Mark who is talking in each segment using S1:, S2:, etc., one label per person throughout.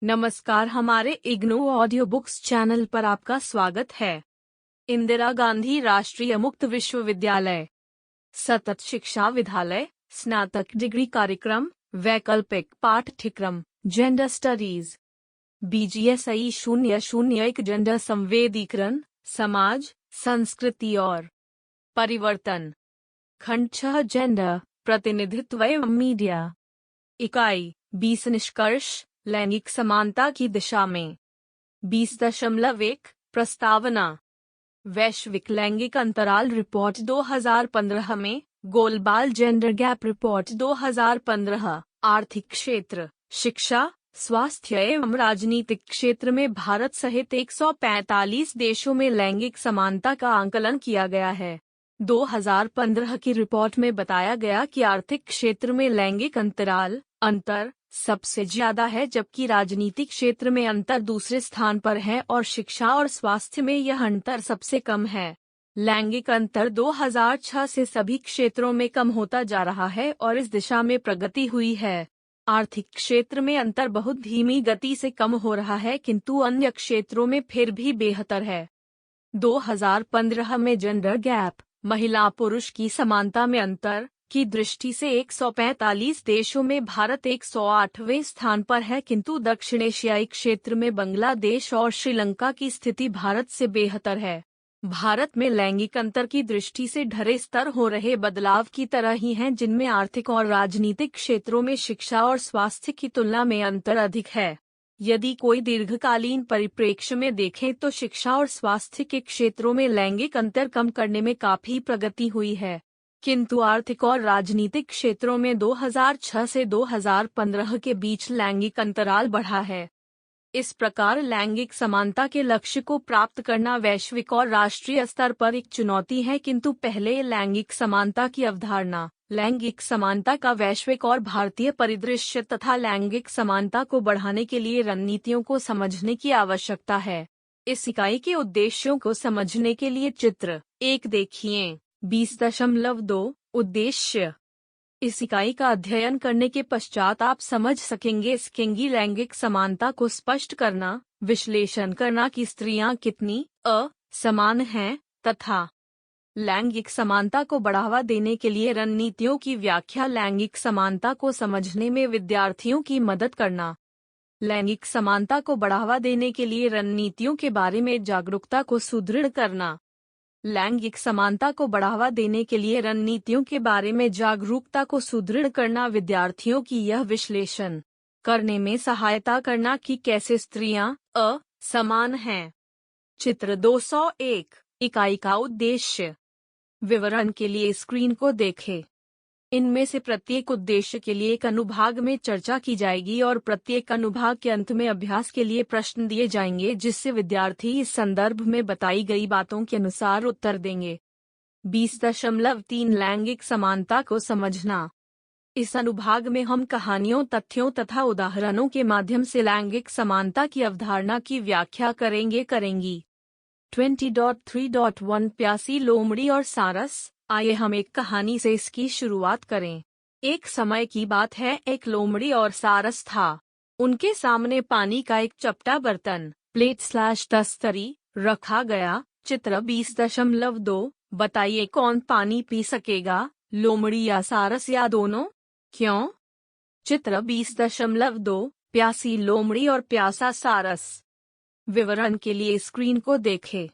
S1: नमस्कार, हमारे IGNOU audio books channel पर आपका स्वागत है। इंदिरा गांधी राष्ट्रीय मुक्त विश्वविद्यालय, सतत शिक्षा विद्यालय, स्नातक डिग्री कार्यक्रम, वैकल्पिक पाठ्यक्रम, जेंडर स्टडीज, BGSI 001 जेंडर संवेदीकरण, समाज, संस्कृति और परिवर्तन, खंड 6 जेंडर प्रतिनिधित्व एवं मीडिया, इकाई 20 निष्कर्ष लैंगिक समानता की दिशा में। 20.1 प्रस्तावना। वैश्विक लैंगिक अंतराल रिपोर्ट 2015 में ग्लोबल जेंडर गैप रिपोर्ट 2015 आर्थिक क्षेत्र, शिक्षा, स्वास्थ्य एवं राजनीतिक क्षेत्र में भारत सहित 145 देशों में लैंगिक समानता का आंकलन किया गया है। 2015 की रिपोर्ट में बताया गया कि आर्थिक क्षेत्र में लैंगिक अंतर सबसे ज्यादा है, जबकि राजनीतिक क्षेत्र में अंतर दूसरे स्थान पर है और शिक्षा और स्वास्थ्य में यह अंतर सबसे कम है। लैंगिक अंतर 2006 से सभी क्षेत्रों में कम होता जा रहा है और इस दिशा में प्रगति हुई है। आर्थिक क्षेत्र में अंतर बहुत धीमी गति से कम हो रहा है, किंतु अन्य क्षेत्रों में फिर भी बेहतर है। 2015 में जेंडर गैप, महिला पुरुष की समानता में अंतर की दृष्टि से 145 देशों में भारत 108वें स्थान पर है, किंतु दक्षिण एशियाई क्षेत्र में बांग्लादेश और श्रीलंका की स्थिति भारत से बेहतर है। भारत में लैंगिक अंतर की दृष्टि से ढरे स्तर हो रहे बदलाव की तरह ही हैं, जिनमें आर्थिक और राजनीतिक क्षेत्रों में शिक्षा और स्वास्थ्य की तुलना में अंतर अधिक है। यदि कोई दीर्घकालीन परिप्रेक्ष्य में देखें तो शिक्षा और स्वास्थ्य के क्षेत्रों में लैंगिक अंतर कम करने में काफी प्रगति हुई है, किंतु आर्थिक और राजनीतिक क्षेत्रों में 2006 से 2015 के बीच लैंगिक अंतराल बढ़ा है। इस प्रकार लैंगिक समानता के लक्ष्य को प्राप्त करना वैश्विक और राष्ट्रीय स्तर पर एक चुनौती है, किंतु पहले लैंगिक समानता की अवधारणा, लैंगिक समानता का वैश्विक और भारतीय परिदृश्य तथा लैंगिक समानता को बढ़ाने के लिए रणनीतियों को समझने की आवश्यकता है। इस इकाई के उद्देश्यों को समझने के लिए चित्र 1 देखिए। 20.2 उद्देश्य। इस इकाई का अध्ययन करने के पश्चात आप समझ सकेंगे लैंगिक समानता को स्पष्ट करना, विश्लेषण करना कि स्त्रियां कितनी असमान हैं तथा लैंगिक समानता को बढ़ावा देने के लिए रणनीतियों की व्याख्या, लैंगिक समानता को समझने में विद्यार्थियों की मदद करना, लैंगिक समानता को बढ़ावा देने के लिए रणनीतियों के बारे में जागरूकता को सुदृढ़ करना, लैंगिक समानता को बढ़ावा देने के लिए रणनीतियों के बारे में जागरूकता को सुदृढ़ करना, विद्यार्थियों की यह विश्लेषण करने में सहायता करना कि कैसे स्त्रियां असमान हैं। चित्र 201 इकाई का उद्देश्य। विवरण के लिए स्क्रीन को देखें। इनमें से प्रत्येक उद्देश्य के लिए एक अनुभाग में चर्चा की जाएगी और प्रत्येक अनुभाग के अंत में अभ्यास के लिए प्रश्न दिए जाएंगे, जिससे विद्यार्थी इस संदर्भ में बताई गई बातों के अनुसार उत्तर देंगे। 20.3 लैंगिक समानता को समझना। इस अनुभाग में हम कहानियों, तथ्यों तथा उदाहरणों के माध्यम से लैंगिक समानता की अवधारणा की व्याख्या करेंगी। 20.3.1 प्यासी लोमड़ी और सारस। आइए हम एक कहानी से इसकी शुरुआत करें। एक समय की बात है, एक लोमड़ी और सारस था। उनके सामने पानी का एक चपटा बर्तन, प्लेट/तस्तरी रखा गया। चित्र 20.2 बताइए कौन पानी पी सकेगा, लोमड़ी या सारस या दोनों? क्यों? चित्र 20.2 प्यासी लोमड़ी और प्यासा सारस। विवरण के लिए स्क्रीन को देखें।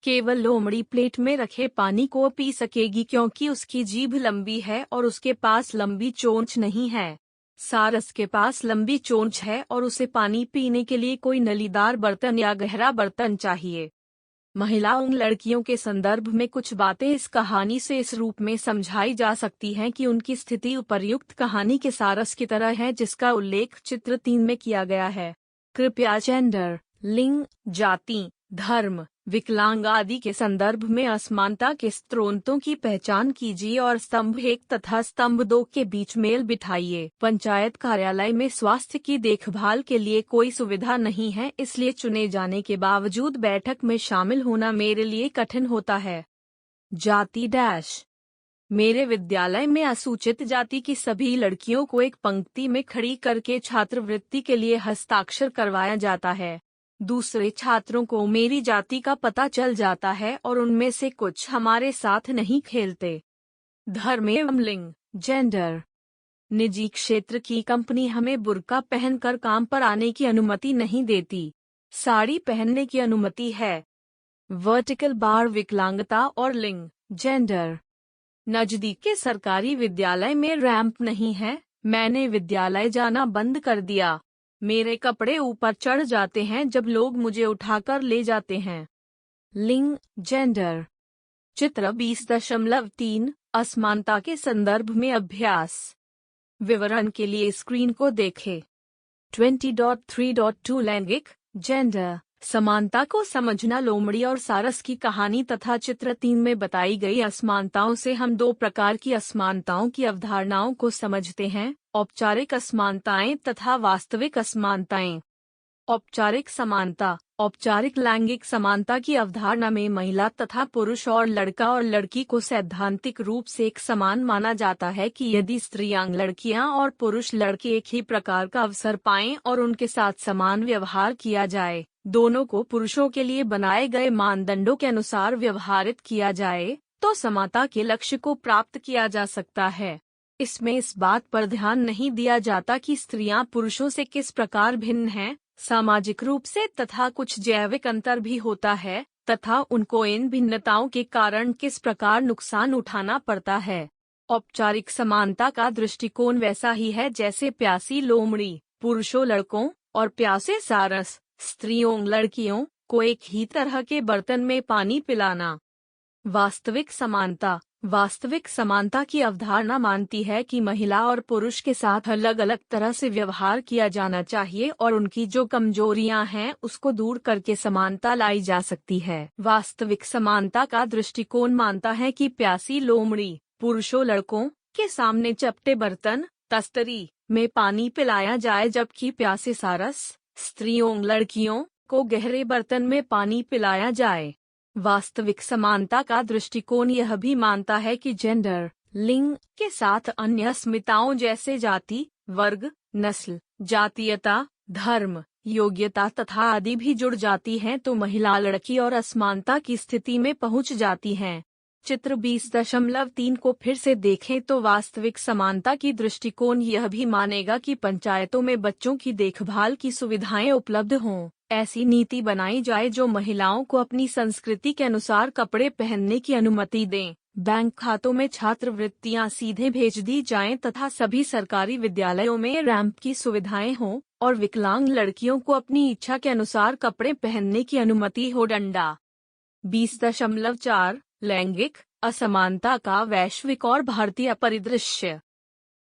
S1: केवल लोमड़ी प्लेट में रखे पानी को पी सकेगी क्योंकि उसकी जीभ लंबी है और उसके पास लंबी चोंच नहीं है। सारस के पास लंबी चोंच है और उसे पानी पीने के लिए कोई नलीदार बर्तन या गहरा बर्तन चाहिए। महिलाओं लड़कियों के संदर्भ में कुछ बातें इस कहानी से इस रूप में समझाई जा सकती हैं कि उनकी स्थिति उपर्युक्त कहानी के सारस की तरह है, जिसका उल्लेख चित्र 3 में किया गया है। कृपया जेंडर, लिंग, जाति, धर्म, विकलांग आदि के संदर्भ में असमानता के स्रोतों की पहचान कीजिए और स्तंभ 1 तथा स्तंभ 2 के बीच मेल बिठाइए। पंचायत कार्यालय में स्वास्थ्य की देखभाल के लिए कोई सुविधा नहीं है, इसलिए चुने जाने के बावजूद बैठक में शामिल होना मेरे लिए कठिन होता है। जाति डैश। मेरे विद्यालय में अनुसूचित जाति की सभी लड़कियों को एक पंक्ति में खड़ी करके छात्रवृत्ति के लिए हस्ताक्षर करवाया जाता है। दूसरे छात्रों को मेरी जाति का पता चल जाता है और उनमें से कुछ हमारे साथ नहीं खेलते। धर्म एवं लिंग, जेंडर। निजी क्षेत्र की कंपनी हमें बुर्का पहनकर काम पर आने की अनुमति नहीं देती। साड़ी पहनने की अनुमति है। वर्टिकल बार, विकलांगता और लिंग, जेंडर। नजदीक के सरकारी विद्यालय में रैंप नहीं है। मैंने विद्यालय जाना बंद कर दिया। मेरे कपड़े ऊपर चढ़ जाते हैं जब लोग मुझे उठाकर ले जाते हैं। लिंग, जेंडर। चित्र 20.3 असमानता के संदर्भ में अभ्यास। विवरण के लिए स्क्रीन को देखें। 20.3.2 लैंगिक, जेंडर, समानता को समझना। लोमड़ी और सारस की कहानी तथा चित्र 3 में बताई गई असमानताओं से हम दो प्रकार की असमानताओं की अवधारणाओं को समझते हैं, औपचारिक असमानताएं तथा वास्तविक असमानताएं। औपचारिक समानता। औपचारिक लैंगिक समानता की अवधारणा में महिला तथा पुरुष और लड़का और लड़की को सैद्धांतिक रूप से एक समान माना जाता है कि यदि स्त्रियां लड़कियां और पुरुष लड़के एक ही प्रकार का अवसर पाएं और उनके साथ समान व्यवहार किया जाए, दोनों को पुरुषों के लिए बनाए गए मानदंडों के अनुसार व्यवहारित किया जाए, तो समानता के लक्ष्य को प्राप्त किया जा सकता है। इसमें इस बात पर ध्यान नहीं दिया जाता कि स्त्रियां पुरुषों से किस प्रकार भिन्न हैं, सामाजिक रूप से, तथा कुछ जैविक अंतर भी होता है तथा उनको इन भिन्नताओं के कारण किस प्रकार नुकसान उठाना पड़ता है। औपचारिक समानता का दृष्टिकोण वैसा ही है जैसे प्यासी लोमड़ी पुरुषों लड़कों और प्यासे सारस स्त्रियों लड़कियों को एक ही तरह के बर्तन में पानी पिलाना। वास्तविक समानता। वास्तविक समानता की अवधारणा मानती है कि महिला और पुरुष के साथ अलग अलग तरह से व्यवहार किया जाना चाहिए और उनकी जो कमजोरियां हैं उसको दूर करके समानता लाई जा सकती है। वास्तविक समानता का दृष्टिकोण मानता है कि प्यासी लोमड़ी पुरुषों लड़कों के सामने चपटे बर्तन तस्तरी में पानी पिलाया जाए, जबकि प्यासे सारस स्त्रियों लड़कियों को गहरे बर्तन में पानी पिलाया जाए। वास्तविक समानता का दृष्टिकोण यह भी मानता है कि जेंडर, लिंग के साथ अन्य अस्मिताओं जैसे जाति, वर्ग, नस्ल, जातीयता, धर्म, योग्यता तथा आदि भी जुड़ जाती हैं तो महिला लड़की और असमानता की स्थिति में पहुंच जाती हैं। चित्र 20.3 को फिर से देखें तो वास्तविक समानता की दृष्टिकोण यह भी मानेगा कि पंचायतों में बच्चों की देखभाल की सुविधाएं उपलब्ध हों। ऐसी नीति बनाई जाए जो महिलाओं को अपनी संस्कृति के अनुसार कपड़े पहनने की अनुमति दें। बैंक खातों में छात्रवृत्तियां सीधे भेज दी जाएं तथा सभी सरकारी विद्यालयों में रैंप की सुविधाएं हों और विकलांग लड़कियों को अपनी इच्छा के अनुसार कपड़े पहनने की अनुमति हो। डंडा 20.4 लैंगिक असमानता का वैश्विक और भारतीय परिदृश्य।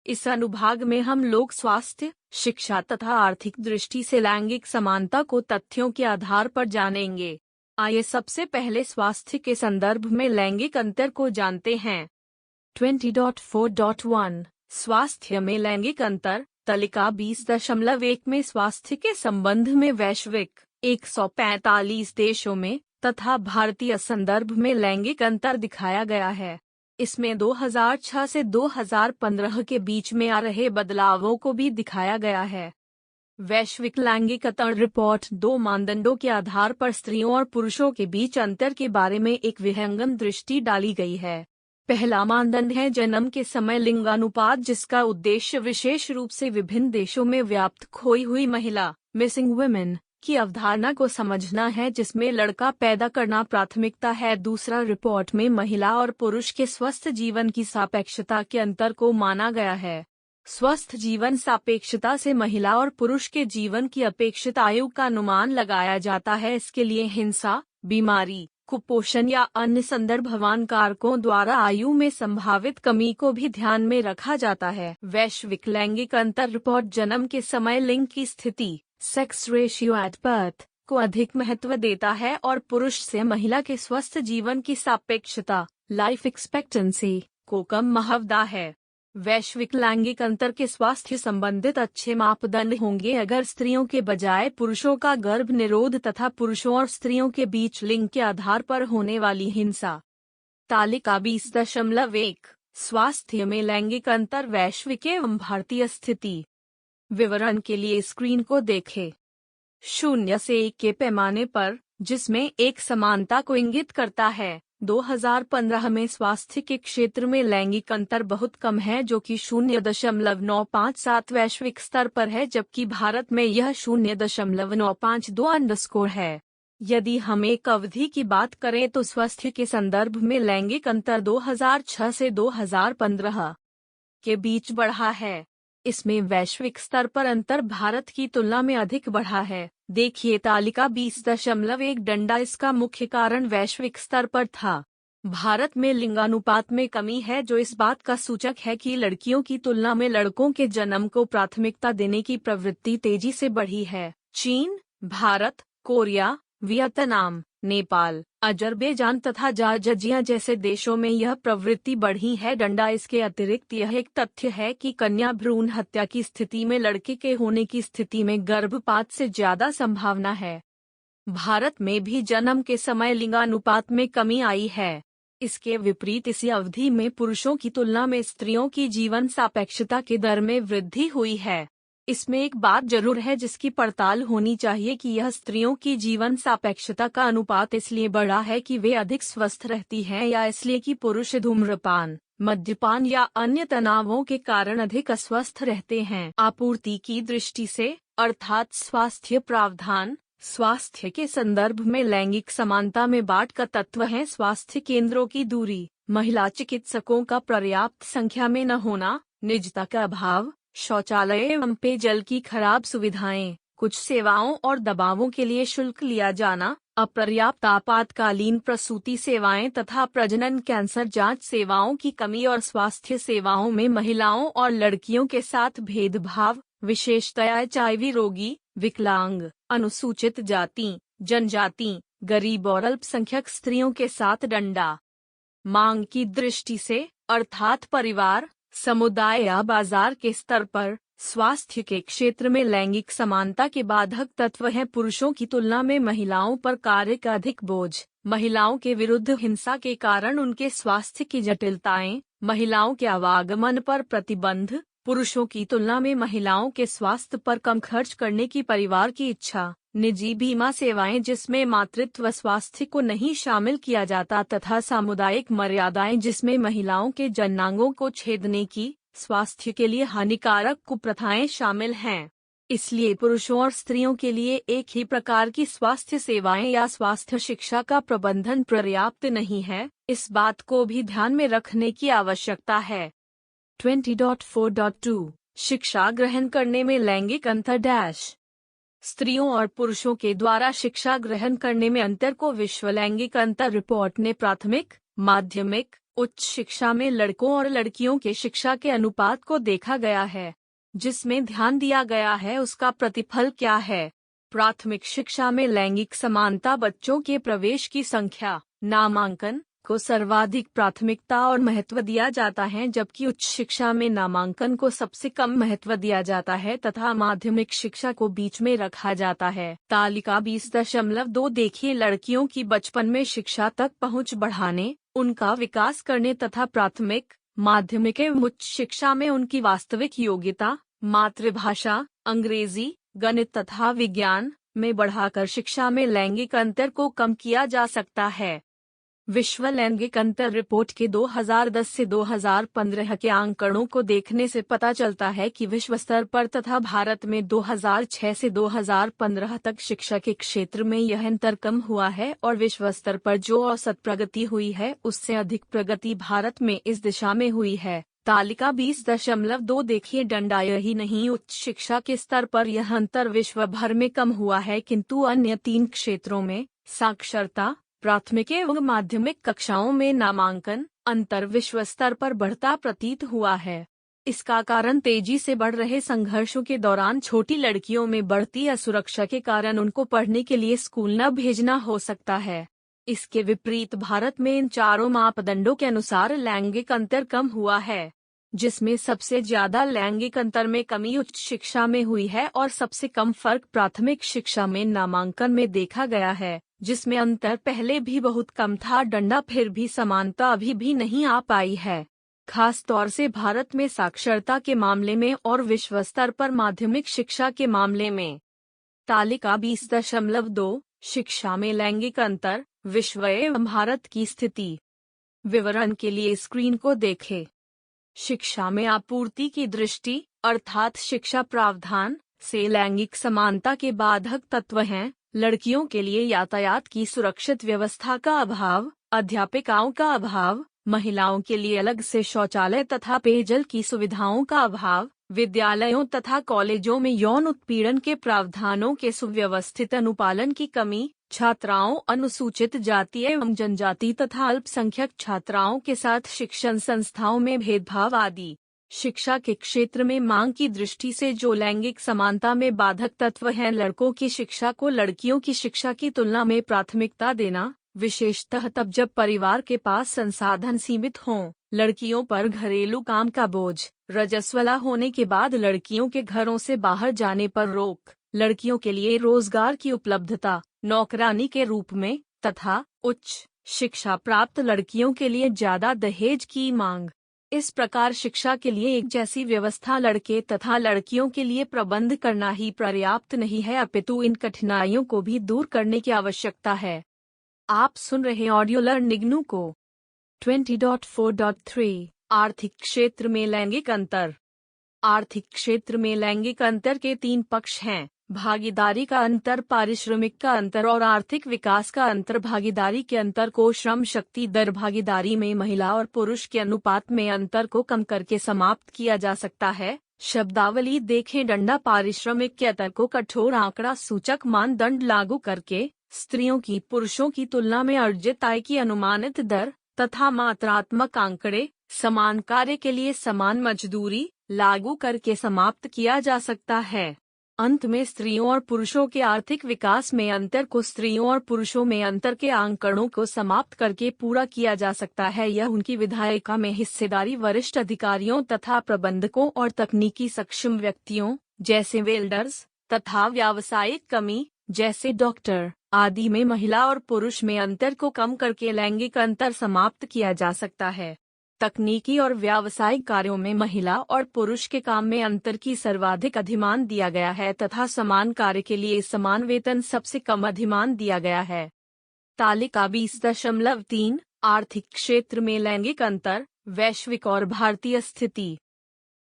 S1: इस अनुभाग में हम लोग स्वास्थ्य, शिक्षा तथा आर्थिक दृष्टि से लैंगिक समानता को तथ्यों के आधार पर जानेंगे। आइए सबसे पहले स्वास्थ्य के संदर्भ में लैंगिक अंतर को जानते हैं। 20.4.1 स्वास्थ्य में लैंगिक अंतर। तालिका 20.1 में स्वास्थ्य के संबंध में वैश्विक 145 देशों में तथा भारतीय संदर्भ में लैंगिक अंतर दिखाया गया है। इसमें 2006 से 2015 के बीच में आ रहे बदलावों को भी दिखाया गया है। वैश्विक लैंगिक अंतर रिपोर्ट 2 मानदंडों के आधार पर स्त्रियों और पुरुषों के बीच अंतर के बारे में एक विहंगम दृष्टि डाली गई है। पहला मानदंड है जन्म के समय लिंगानुपात, जिसका उद्देश्य विशेष रूप से विभिन्न देशों में व्याप्त खोई हुई महिला मिसिंग वुमेन की अवधारणा को समझना है, जिसमें लड़का पैदा करना प्राथमिकता है। दूसरा, रिपोर्ट में महिला और पुरुष के स्वस्थ जीवन की सापेक्षता के अंतर को माना गया है। स्वस्थ जीवन सापेक्षता से महिला और पुरुष के जीवन की अपेक्षित आयु का अनुमान लगाया जाता है। इसके लिए हिंसा, बीमारी, कुपोषण या अन्य संदर्भवान कारकों द्वारा आयु में संभावित कमी को भी ध्यान में रखा जाता है। वैश्विक लैंगिक अंतर रिपोर्ट जन्म के समय लिंग की स्थिति सेक्स रेशियो एट बर्थ को अधिक महत्व देता है और पुरुष से महिला के स्वस्थ जीवन की सापेक्षता लाइफ एक्सपेक्टेंसी को कम महत्व है। वैश्विक लैंगिक अंतर के स्वास्थ्य संबंधित अच्छे मापदंड होंगे अगर स्त्रियों के बजाय पुरुषों का गर्भ निरोध तथा पुरुषों और स्त्रियों के बीच लिंग के आधार पर होने वाली हिंसा। तालिका 20.1 स्वास्थ्य में लैंगिक अंतर वैश्विक एवं भारतीय स्थिति। विवरण के लिए स्क्रीन को देखें। 0 से 1 के पैमाने पर, जिसमें एक समानता को इंगित करता है, 2015 में स्वास्थ्य के क्षेत्र में लैंगिक अंतर बहुत कम है, जो कि 0.957 वैश्विक स्तर पर है, जबकि भारत में यह 0.952 है। यदि हम एक अवधि की बात करें तो स्वास्थ्य के संदर्भ में लैंगिक अंतर 2006 से 2015 के बीच बढ़ा है। इसमें वैश्विक स्तर पर अंतर भारत की तुलना में अधिक बढ़ा है। देखिए तालिका 20.1 इसका मुख्य कारण वैश्विक स्तर पर था। भारत में लिंगानुपात में कमी है, जो इस बात का सूचक है कि लड़कियों की तुलना में लड़कों के जन्म को प्राथमिकता देने की प्रवृत्ति तेजी से बढ़ी है। चीन, Bharat, Korea, Vietnam, Nepal, Azerbaijan तथा जॉर्जिया जैसे देशों में यह प्रवृत्ति बढ़ी है। इसके अतिरिक्त यह एक तथ्य है कि कन्या भ्रूण हत्या की स्थिति में लड़के के होने की स्थिति में गर्भपात से ज्यादा संभावना है। भारत में भी जन्म के समय लिंगानुपात में कमी आई है। इसके विपरीत इसी अवधि में पुरुषों की तुलना में स्त्रियों की जीवन सापेक्षता के दर में वृद्धि हुई है। इसमें एक बात जरूर है जिसकी पड़ताल होनी चाहिए कि यह स्त्रियों की जीवन सापेक्षता का अनुपात इसलिए बढ़ा है कि वे अधिक स्वस्थ रहती हैं, या इसलिए कि पुरुष धूम्रपान, मद्यपान या अन्य तनावों के कारण अधिक अस्वस्थ रहते हैं। आपूर्ति की दृष्टि से, अर्थात स्वास्थ्य प्रावधान, स्वास्थ्य के संदर्भ में लैंगिक समानता में बाँट का तत्व है स्वास्थ्य केंद्रों की दूरी, महिला चिकित्सकों का पर्याप्त संख्या में न होना, निजता का अभाव, शौचालय एवं पेयजल की खराब सुविधाएं, कुछ सेवाओं और दवाओं के लिए शुल्क लिया जाना, अपर्याप्त आपातकालीन प्रसूति सेवाएं तथा प्रजनन कैंसर जांच सेवाओं की कमी और स्वास्थ्य सेवाओं में महिलाओं और लड़कियों के साथ भेदभाव, विशेषतया HIV रोगी, विकलांग, अनुसूचित जाति, जनजाति, गरीब और अल्पसंख्यक स्त्रियों के साथ डंडा। मांग की दृष्टि से, अर्थात परिवार, समुदाय या बाजार के स्तर पर, स्वास्थ्य के क्षेत्र में लैंगिक समानता के बाधक तत्व हैं पुरुषों की तुलना में महिलाओं पर कार्य का अधिक बोझ, महिलाओं के विरुद्ध हिंसा के कारण उनके स्वास्थ्य की जटिलताएं, महिलाओं के आवागमन पर प्रतिबंध, पुरुषों की तुलना में महिलाओं के स्वास्थ्य पर कम खर्च करने की परिवार की इच्छा, निजी बीमा सेवाएं जिसमें मातृत्व स्वास्थ्य को नहीं शामिल किया जाता तथा सामुदायिक मर्यादाएं जिसमें महिलाओं के जननांगों को छेदने की, स्वास्थ्य के लिए हानिकारक कुप्रथाएं शामिल हैं। इसलिए पुरुषों और स्त्रियों के लिए एक ही प्रकार की स्वास्थ्य सेवाएं या स्वास्थ्य शिक्षा का प्रबंधन पर्याप्त नहीं है। इस बात को भी ध्यान में रखने की आवश्यकता है। 20.4.2 शिक्षा ग्रहण करने में लैंगिक अंतर स्त्रियों और पुरुषों के द्वारा शिक्षा ग्रहण करने में अंतर को विश्व लैंगिक अंतर रिपोर्ट ने प्राथमिक, माध्यमिक, उच्च शिक्षा में लड़कों और लड़कियों के शिक्षा के अनुपात को देखा गया है। जिसमें ध्यान दिया गया है उसका प्रतिफल क्या है। प्राथमिक शिक्षा में लैंगिक समानता, बच्चों के प्रवेश की संख्या, नामांकन को सर्वाधिक प्राथमिकता और महत्व दिया जाता है, जबकि उच्च शिक्षा में नामांकन को सबसे कम महत्व दिया जाता है तथा माध्यमिक शिक्षा को बीच में रखा जाता है। तालिका 20.2 देखिए लड़कियों की बचपन में शिक्षा तक पहुंच बढ़ाने, उनका विकास करने तथा प्राथमिक, माध्यमिक एवं उच्च शिक्षा में उनकी वास्तविक योग्यता, मातृभाषा, अंग्रेजी, गणित तथा विज्ञान में बढ़ाकर शिक्षा में लैंगिक अंतर को कम किया जा सकता है। विश्व लैंगिक अंतर रिपोर्ट के 2010 से 2015 के आंकड़ों को देखने से पता चलता है कि विश्व स्तर पर तथा भारत में 2006 से 2015 तक शिक्षा के क्षेत्र में यह अंतर कम हुआ है और विश्व स्तर पर जो औसत प्रगति हुई है उससे अधिक प्रगति भारत में इस दिशा में हुई है। तालिका 20.2 देखिए यही नहीं, उच्च शिक्षा के स्तर पर यह अंतर विश्व भर में कम हुआ है, किंतु अन्य 3 क्षेत्रों में साक्षरता, प्राथमिक एवं माध्यमिक कक्षाओं में नामांकन अंतर विश्व स्तर पर बढ़ता प्रतीत हुआ है। इसका कारण तेजी से बढ़ रहे संघर्षों के दौरान छोटी लड़कियों में बढ़ती असुरक्षा के कारण उनको पढ़ने के लिए स्कूल न भेजना हो सकता है। इसके विपरीत भारत में इन चारों मापदंडों के अनुसार लैंगिक अंतर कम हुआ है, जिसमें सबसे ज्यादा लैंगिक अंतर में कमी उच्च शिक्षा में हुई है और सबसे कम फर्क प्राथमिक शिक्षा में नामांकन में देखा गया है, जिसमें अंतर पहले भी बहुत कम था। फिर भी समानता अभी भी नहीं आ पाई है। खास तौर से भारत में साक्षरता के मामले में और विश्व स्तर पर माध्यमिक शिक्षा के मामले में। तालिका 20.2 शिक्षा में लैंगिक अंतर, विश्व एवं भारत की स्थिति। विवरण के लिए स्क्रीन को देखें। शिक्षा में आपूर्ति की दृष्टि अर्थात शिक्षा प्रावधान से लैंगिक समानता के बाधक तत्व हैं। लड़कियों के लिए यातायात की सुरक्षित व्यवस्था का अभाव, अध्यापिकाओं का अभाव, महिलाओं के लिए अलग से शौचालय तथा पेयजल की सुविधाओं का अभाव, विद्यालयों तथा कॉलेजों में यौन उत्पीड़न के प्रावधानों के सुव्यवस्थित अनुपालन की कमी, छात्राओं अनुसूचित जाति एवं जनजाति तथा अल्पसंख्यक छात्राओं के साथ शिक्षण संस्थाओं में भेदभाव आदि। शिक्षा के क्षेत्र में मांग की दृष्टि से जो लैंगिक समानता में बाधक तत्व हैं, लड़कों की शिक्षा को लड़कियों की शिक्षा की तुलना में प्राथमिकता देना, विशेषतः तब जब परिवार के पास संसाधन सीमित हों, लड़कियों पर घरेलू काम का बोझ, रजस्वला होने के बाद लड़कियों के घरों से बाहर जाने पर रोक, लड़कियों के लिए रोजगार की उपलब्धता नौकरानी के रूप में तथा उच्च शिक्षा प्राप्त लड़कियों के लिए ज्यादा दहेज की मांग। इस प्रकार शिक्षा के लिए एक जैसी व्यवस्था लड़के तथा लड़कियों के लिए प्रबंध करना ही पर्याप्त नहीं है, अपितु इन कठिनाइयों को भी दूर करने की आवश्यकता है। आप सुन रहे ऑडियो लर्निंग को। 20.4.3 आर्थिक क्षेत्र में लैंगिक अंतर। आर्थिक क्षेत्र में लैंगिक अंतर के 3 पक्ष हैं: भागीदारी का अंतर, पारिश्रमिक का अंतर और आर्थिक विकास का अंतर। भागीदारी के अंतर को श्रम शक्ति दर भागीदारी में महिला और पुरुष के अनुपात में अंतर को कम करके समाप्त किया जा सकता है। शब्दावली देखें। डंडा पारिश्रमिक के अंतर को कठोर आंकड़ा सूचक मानदंड लागू करके स्त्रियों की पुरुषों की तुलना में अर्जित आय की अनुमानित दर तथा मात्रात्मक आंकड़े समान कार्य के लिए समान मजदूरी लागू करके समाप्त किया जा सकता है। अंत में स्त्रियों और पुरुषों के आर्थिक विकास में अंतर को स्त्रियों और पुरुषों में अंतर के आंकड़ों को समाप्त करके पूरा किया जा सकता है। यह उनकी विधायिका में हिस्सेदारी वरिष्ठ अधिकारियों तथा प्रबंधकों और तकनीकी सक्षम व्यक्तियों जैसे वेल्डर्स तथा व्यावसायिक कमी जैसे डॉक्टर आदि में महिला और पुरुष में अंतर को कम करके लैंगिक अंतर समाप्त किया जा सकता है। तकनीकी और व्यावसायिक कार्यों में महिला और पुरुष के काम में अंतर की सर्वाधिक अधिमान दिया गया है तथा समान कार्य के लिए समान वेतन सबसे कम अधिमान दिया गया है। तालिका 20.3 आर्थिक क्षेत्र में लैंगिक अंतर, वैश्विक और भारतीय स्थिति।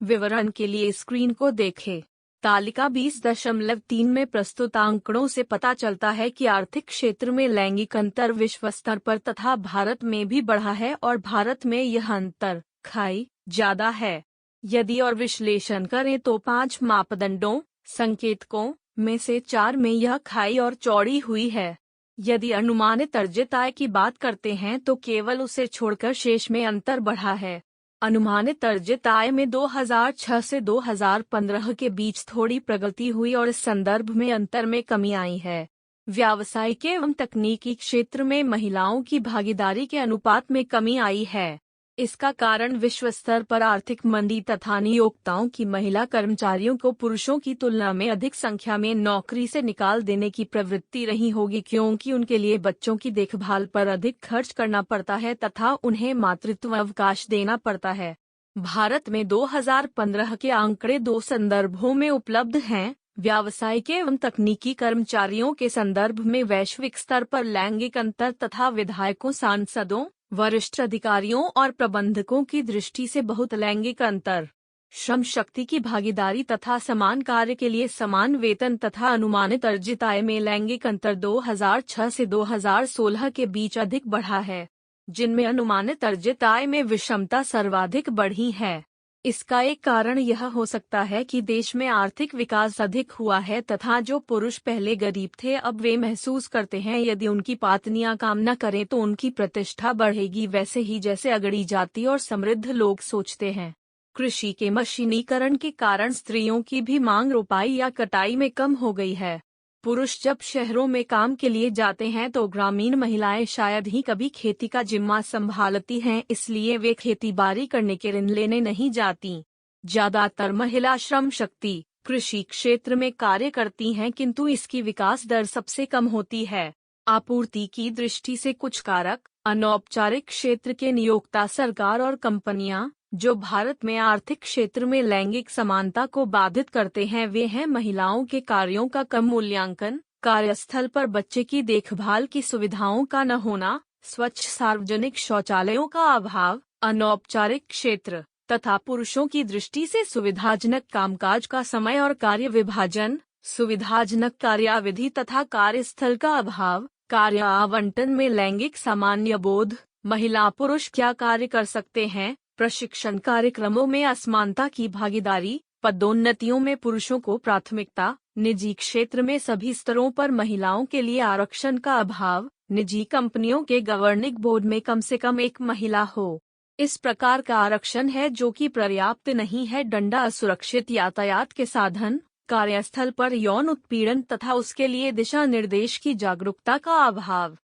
S1: विवरण के लिए स्क्रीन को देखें। तालिका 20.3 में प्रस्तुत आंकड़ों से पता चलता है कि आर्थिक क्षेत्र में लैंगिक अंतर विश्व स्तर पर तथा भारत में भी बढ़ा है और भारत में यह अंतर खाई ज्यादा है। यदि और विश्लेषण करें तो 5 मापदंडों संकेतकों में से 4 में यह खाई और चौड़ी हुई है। यदि अनुमानित अर्जित आय की बात करते हैं तो केवल उसे छोड़कर शेष में अंतर बढ़ा है। अनुमानित अर्जित आय में 2006 से 2015 के बीच थोड़ी प्रगति हुई और इस संदर्भ में अंतर में कमी आई है। व्यावसायिक एवं तकनीकी क्षेत्र में महिलाओं की भागीदारी के अनुपात में कमी आई है। इसका कारण विश्व स्तर पर आर्थिक मंदी तथा नियोक्ताओं की महिला कर्मचारियों को पुरुषों की तुलना में अधिक संख्या में नौकरी से निकाल देने की प्रवृत्ति रही होगी, क्योंकि उनके लिए बच्चों की देखभाल पर अधिक खर्च करना पड़ता है तथा उन्हें मातृत्व अवकाश देना पड़ता है। भारत में 2015 के आंकड़े 2 संदर्भों में उपलब्ध हैं। व्यावसायिक एवं तकनीकी कर्मचारियों के संदर्भ में वैश्विक स्तर पर लैंगिक अंतर तथा विधायकों, सांसदों, वरिष्ठ अधिकारियों और प्रबंधकों की दृष्टि से बहुत लैंगिक अंतर। श्रम शक्ति की भागीदारी तथा समान कार्य के लिए समान वेतन तथा अनुमानित अर्जित आय में लैंगिक अंतर 2006 से 2016 के बीच अधिक बढ़ा है, जिनमें अनुमानित अर्जित आय में विषमता सर्वाधिक बढ़ी है। इसका एक कारण यह हो सकता है कि देश में आर्थिक विकास अधिक हुआ है तथा जो पुरुष पहले गरीब थे अब वे महसूस करते हैं यदि उनकी पत्नियां काम न करें तो उनकी प्रतिष्ठा बढ़ेगी, वैसे ही जैसे अगड़ी जाति और समृद्ध लोग सोचते हैं। कृषि के मशीनीकरण के कारण स्त्रियों की भी मांग रोपाई या कटाई में कम हो गई है। पुरुष जब शहरों में काम के लिए जाते हैं तो ग्रामीण महिलाएं शायद ही कभी खेती का जिम्मा संभालती हैं, इसलिए वे खेती बाड़ी करने के ऋण लेने नहीं जाती। ज्यादातर महिला श्रम शक्ति कृषि क्षेत्र में कार्य करती हैं, किंतु इसकी विकास दर सबसे कम होती है। आपूर्ति की दृष्टि से कुछ कारक: अनौपचारिक क्षेत्र के नियोक्ता सरकार और कंपनियां, जो भारत में आर्थिक क्षेत्र में लैंगिक समानता को बाधित करते हैं वे हैं महिलाओं के कार्यों का कम मूल्यांकन, कार्यस्थल पर बच्चे की देखभाल की सुविधाओं का न होना, स्वच्छ सार्वजनिक शौचालयों का अभाव, अनौपचारिक क्षेत्र तथा पुरुषों की दृष्टि से सुविधाजनक कामकाज का समय और कार्य विभाजन, सुविधाजनक कार्याविधि तथा कार्यस्थल का अभाव, कार्य आवंटन में लैंगिक सामान्य बोध, महिला पुरुष क्या कार्य कर सकते हैं, प्रशिक्षण कार्यक्रमों में असमानता की भागीदारी, पदोन्नतियों में पुरुषों को प्राथमिकता, निजी क्षेत्र में सभी स्तरों पर महिलाओं के लिए आरक्षण का अभाव, निजी कंपनियों के गवर्निंग बोर्ड में कम से कम एक महिला हो। इस प्रकार का आरक्षण है जो कि पर्याप्त नहीं है। डंडा, असुरक्षित यातायात के साधन, कार्यस्थल पर यौन उत्पीड़न तथा उसके लिए दिशा निर्देश की जागरूकता का अभाव।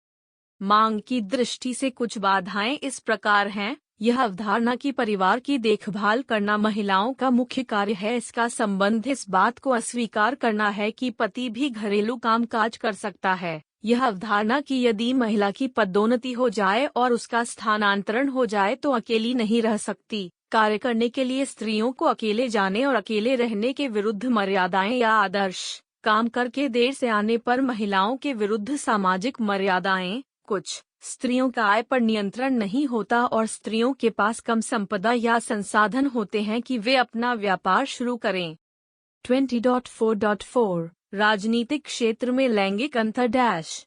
S1: मांग की दृष्टि से कुछ बाधाएं इस प्रकार हैं। यह अवधारणा कि परिवार की देखभाल करना महिलाओं का मुख्य कार्य है, इसका संबंध इस बात को अस्वीकार करना है कि पति भी घरेलू कामकाज कर सकता है। यह अवधारणा कि यदि महिला की पदोन्नति हो जाए और उसका स्थानांतरण हो जाए तो अकेली नहीं रह सकती। कार्य करने के लिए स्त्रियों को अकेले जाने और अकेले रहने के विरुद्ध मर्यादाएं या आदर्श, काम करके देर से आने पर महिलाओं के विरुद्ध सामाजिक मर्यादाएं, कुछ स्त्रियों का आय पर नियंत्रण नहीं होता और स्त्रियों के पास कम संपदा या संसाधन होते हैं कि वे अपना व्यापार शुरू करें। 20.4.4 राजनीतिक क्षेत्र में लैंगिक अंतर डैश।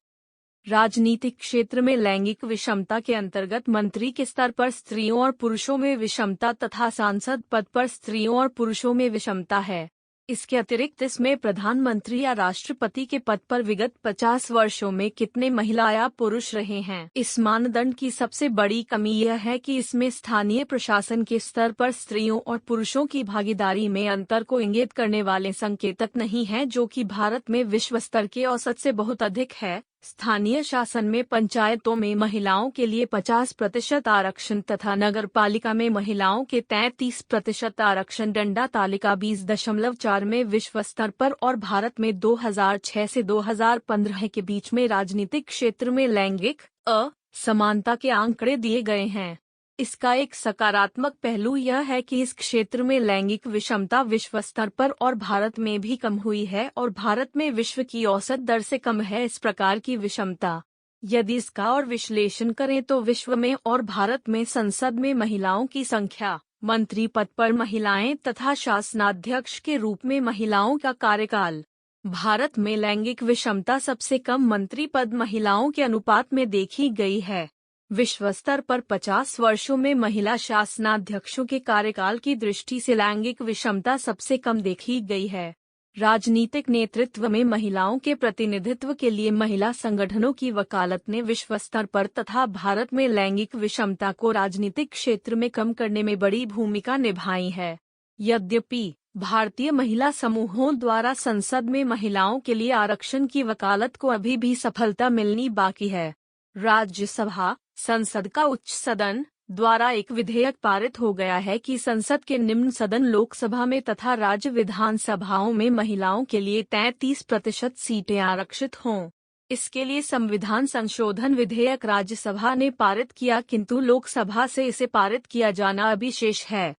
S1: राजनीतिक क्षेत्र में लैंगिक विषमता के अंतर्गत मंत्री के स्तर पर स्त्रियों और पुरुषों में विषमता तथा सांसद पद पर स्त्रियों और पुरुषों में विषमता है। इसके अतिरिक्त इसमें प्रधानमंत्री या राष्ट्रपति के पद पर विगत 50 वर्षों में कितने महिला या पुरुष रहे हैं। इस मानदंड की सबसे बड़ी कमी यह है कि इसमें स्थानीय प्रशासन के स्तर पर स्त्रियों और पुरुषों की भागीदारी में अंतर को इंगित करने वाले संकेतक नहीं हैं, जो कि भारत में विश्व स्तर के औसत से बहुत अधिक है। स्थानीय शासन में पंचायतों में महिलाओं के लिए 50% आरक्षण तथा नगरपालिका में महिलाओं के 33% आरक्षण डंडा तालिका 20.4 में विश्व स्तर पर और भारत में 2006 से 2015 के बीच में राजनीतिक क्षेत्र में लैंगिक असमानता के आंकड़े दिए गए हैं। इसका एक सकारात्मक पहलू यह है कि इस क्षेत्र में लैंगिक विषमता विश्व स्तर पर और भारत में भी कम हुई है और भारत में विश्व की औसत दर से कम है। इस प्रकार की विषमता यदि इसका और विश्लेषण करें तो विश्व में और भारत में संसद में महिलाओं की संख्या, मंत्री पद पर महिलाएं तथा शासनाध्यक्ष के रूप में महिलाओं का कार्यकाल। भारत में लैंगिक विषमता सबसे कम मंत्री पद महिलाओं के अनुपात में देखी गई है। विश्व स्तर पर 50 वर्षों में महिला शासनाध्यक्षों के कार्यकाल की दृष्टि से लैंगिक विषमता सबसे कम देखी गई है। राजनीतिक नेतृत्व में महिलाओं के प्रतिनिधित्व के लिए महिला संगठनों की वकालत ने विश्व स्तर पर तथा भारत में लैंगिक विषमता को राजनीतिक क्षेत्र में कम करने में बड़ी भूमिका निभाई है। यद्यपि भारतीय महिला समूहों द्वारा संसद में महिलाओं के लिए आरक्षण की वकालत को अभी भी सफलता मिलनी बाकी है। राज्यसभा, संसद का उच्च सदन द्वारा एक विधेयक पारित हो गया है कि संसद के निम्न सदन लोकसभा में तथा राज्य विधानसभाओं में महिलाओं के लिए 33% सीटें आरक्षित हों। इसके लिए संविधान संशोधन विधेयक राज्यसभा ने पारित किया, किंतु लोकसभा से इसे पारित किया जाना अभी शेष है।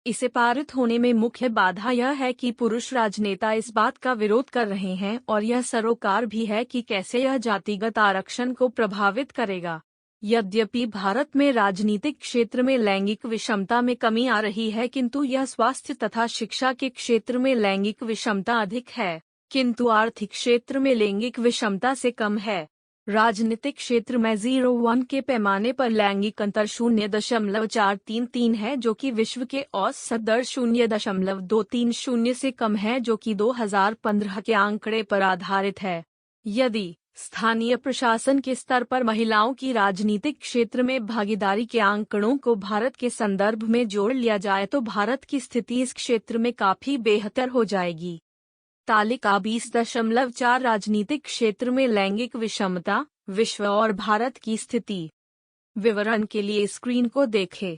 S1: इसे पारित होने में मुख्य बाधा यह है कि पुरुष राजनेता इस बात का विरोध कर रहे हैं और यह सरोकार भी है कि कैसे यह जातिगत आरक्षण को प्रभावित करेगा। यद्यपि भारत में राजनीतिक क्षेत्र में लैंगिक विषमता में कमी आ रही है, किंतु यह स्वास्थ्य तथा शिक्षा के क्षेत्र में लैंगिक विषमता अधिक है, किंतु आर्थिक क्षेत्र में लैंगिक विषमता से कम है। राजनीतिक क्षेत्र में 0.1 के पैमाने पर लैंगिक अंतर 0.433 है, जो कि विश्व के औसत दर 0.230 से कम है, जो कि 2015 के आंकड़े पर आधारित है। यदि स्थानीय प्रशासन के स्तर पर महिलाओं की राजनीतिक क्षेत्र में भागीदारी के आंकड़ों को भारत के संदर्भ में जोड़ लिया जाए तो भारत की स्थिति इस क्षेत्र में काफी बेहतर हो जाएगी। तालिका 20.4 राजनीतिक क्षेत्र में लैंगिक विषमता, विश्व और भारत की स्थिति। विवरण के लिए स्क्रीन को देखें।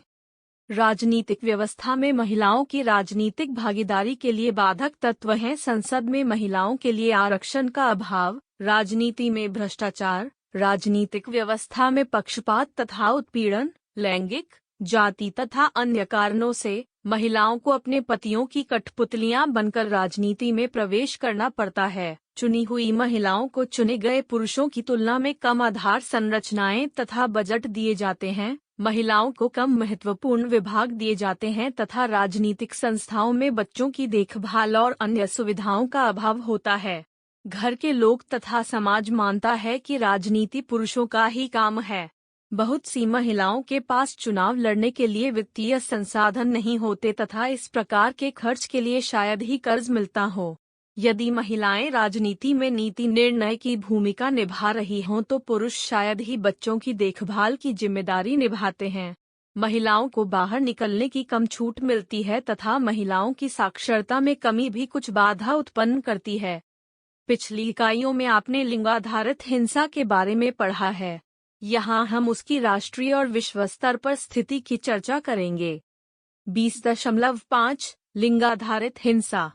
S1: राजनीतिक व्यवस्था में महिलाओं की राजनीतिक भागीदारी के लिए बाधक तत्व हैं संसद में महिलाओं के लिए आरक्षण का अभाव, राजनीति में भ्रष्टाचार, राजनीतिक व्यवस्था में पक्षपात तथा उत्पीड़न, लैंगिक जाति तथा अन्य कारणों से महिलाओं को अपने पतियों की कठपुतलियां बनकर राजनीति में प्रवेश करना पड़ता है। चुनी हुई महिलाओं को चुने गए पुरुषों की तुलना में कम आधार संरचनाएं तथा बजट दिए जाते हैं, महिलाओं को कम महत्वपूर्ण विभाग दिए जाते हैं तथा राजनीतिक संस्थाओं में बच्चों की देखभाल और अन्य सुविधाओं का अभाव होता है। घर के लोग तथा समाज मानता है कि राजनीति पुरुषों का ही काम है। बहुत सी महिलाओं के पास चुनाव लड़ने के लिए वित्तीय संसाधन नहीं होते तथा इस प्रकार के खर्च के लिए शायद ही कर्ज मिलता हो। यदि महिलाएं राजनीति में नीति निर्णय की भूमिका निभा रही हों तो पुरुष शायद ही बच्चों की देखभाल की जिम्मेदारी निभाते हैं। महिलाओं को बाहर निकलने की कम छूट मिलती है तथा महिलाओं की साक्षरता में कमी भी कुछ बाधा उत्पन्न करती है। पिछली इकाइयों में आपने लिंगाधारित हिंसा के बारे में पढ़ा है। यहाँ हम उसकी राष्ट्रीय और विश्व स्तर पर स्थिति की चर्चा करेंगे। 20.5 लिंगाधारित हिंसा।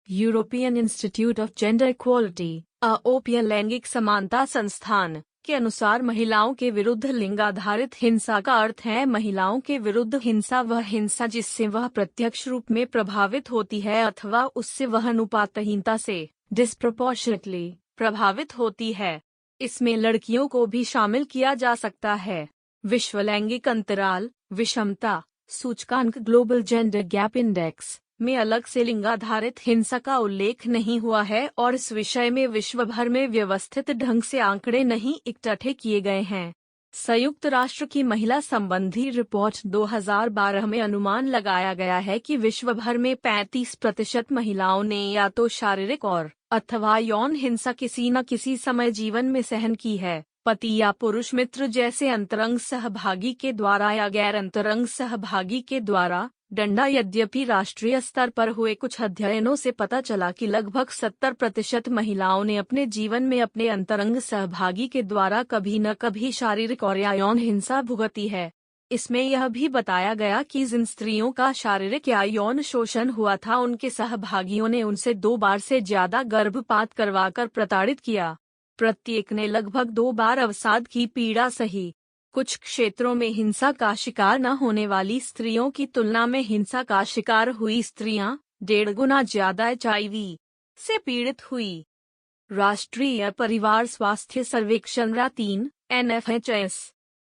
S1: European institute of gender equality यूरोपीय लैंगिक समानता संस्थान के अनुसार महिलाओं के विरुद्ध लिंगाधारित हिंसा का अर्थ है महिलाओं के विरुद्ध हिंसा वह हिंसा जिससे वह प्रत्यक्ष रूप में प्रभावित होती है अथवा उससे वह अनुपातहीनता से डिस्प्रपोर्शनेटली प्रभावित होती है। इसमें लड़कियों को भी शामिल किया जा सकता है। विश्व लैंगिक अंतराल विषमता सूचकांक ग्लोबल जेंडर गैप इंडेक्स में अलग से लिंगाधारित हिंसा का उल्लेख नहीं हुआ है और इस विषय में विश्व भर में व्यवस्थित ढंग से आंकड़े नहीं इकट्ठे किए गए हैं। संयुक्त राष्ट्र की महिला संबंधी रिपोर्ट 2012 में अनुमान लगाया गया है कि विश्व भर में 35% महिलाओं ने या तो शारीरिक और अथवा यौन हिंसा किसी न किसी समय जीवन में सहन की है। पति या पुरुष मित्र जैसे अंतरंग सहभागी के द्वारा या गैर अंतरंग सहभागी के द्वारा डंडा। यद्यपि राष्ट्रीय स्तर पर हुए कुछ अध्ययनों से पता चला कि लगभग 70% महिलाओं ने अपने जीवन में अपने अंतरंग सहभागी के द्वारा कभी न कभी शारीरिक और या यौन हिंसा भुगती है। इसमें यह भी बताया गया कि जिन स्त्रियों का शारीरिक या यौन शोषण हुआ था उनके सहभागियों ने उनसे 2 बार से ज्यादा गर्भपात करवाकर प्रताड़ित किया। प्रत्येक ने लगभग 2 बार अवसाद की पीड़ा सही। कुछ क्षेत्रों में हिंसा का शिकार न होने वाली स्त्रियों की तुलना में हिंसा का शिकार हुई स्त्रियां 1.5 गुना ज्यादा HIV से पीड़ित हुई। राष्ट्रीय परिवार स्वास्थ्य सर्वेक्षण RA3 NFHS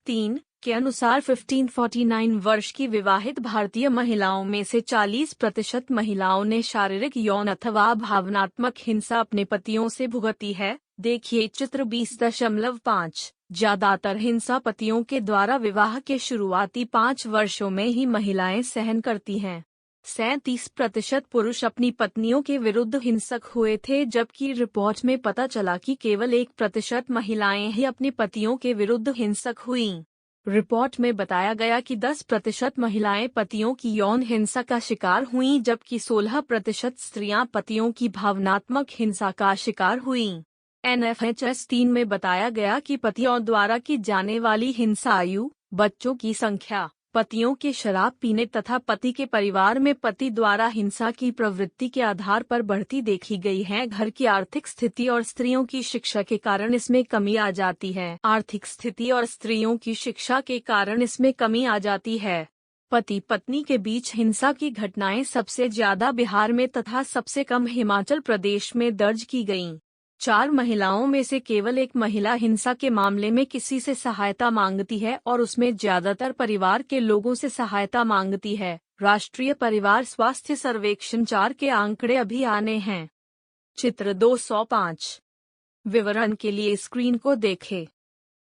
S1: 3 के अनुसार 1549 वर्ष की विवाहित भारतीय महिलाओं में से 40% महिलाओं ने शारीरिक यौन अथवा भावनात्मक हिंसा अपने पतियों से भुगती है। देखिए चित्र 20.5। ज्यादातर हिंसा पतियों के द्वारा विवाह के शुरुआती 5 वर्षों में ही महिलाएं सहन करती हैं। 37% पुरुष अपनी पत्नियों के विरुद्ध हिंसक हुए थे जबकि रिपोर्ट में पता चला कि केवल 1% महिलाएं ही अपने पतियों के विरुद्ध हिंसक हुईं। रिपोर्ट में बताया गया कि 10% महिलाएं पतियों की यौन हिंसा का शिकार हुईं जबकि 16% स्त्रियां पतियों की भावनात्मक हिंसा का शिकार हुईं। NFHS 3 में बताया गया कि पतियों द्वारा की जाने वाली हिंसा आयु, बच्चों की संख्या, पतियों के शराब पीने तथा पति के परिवार में पति द्वारा हिंसा की प्रवृत्ति के आधार पर बढ़ती देखी गई है। घर की आर्थिक स्थिति और स्त्रियों की शिक्षा के कारण इसमें कमी आ जाती है। आर्थिक स्थिति और स्त्रियों की शिक्षा के कारण इसमें कमी आ जाती है। पति पत्नी के बीच हिंसा की घटनाएं सबसे ज्यादा बिहार में तथा सबसे कम हिमाचल प्रदेश में दर्ज की गईं। 4 महिलाओं में से केवल 1 महिला हिंसा के मामले में किसी से सहायता मांगती है और उसमें ज्यादातर परिवार के लोगों से सहायता मांगती है। राष्ट्रीय परिवार स्वास्थ्य सर्वेक्षण 4 के आंकड़े अभी आने हैं। चित्र 205। विवरण के लिए स्क्रीन को देखें।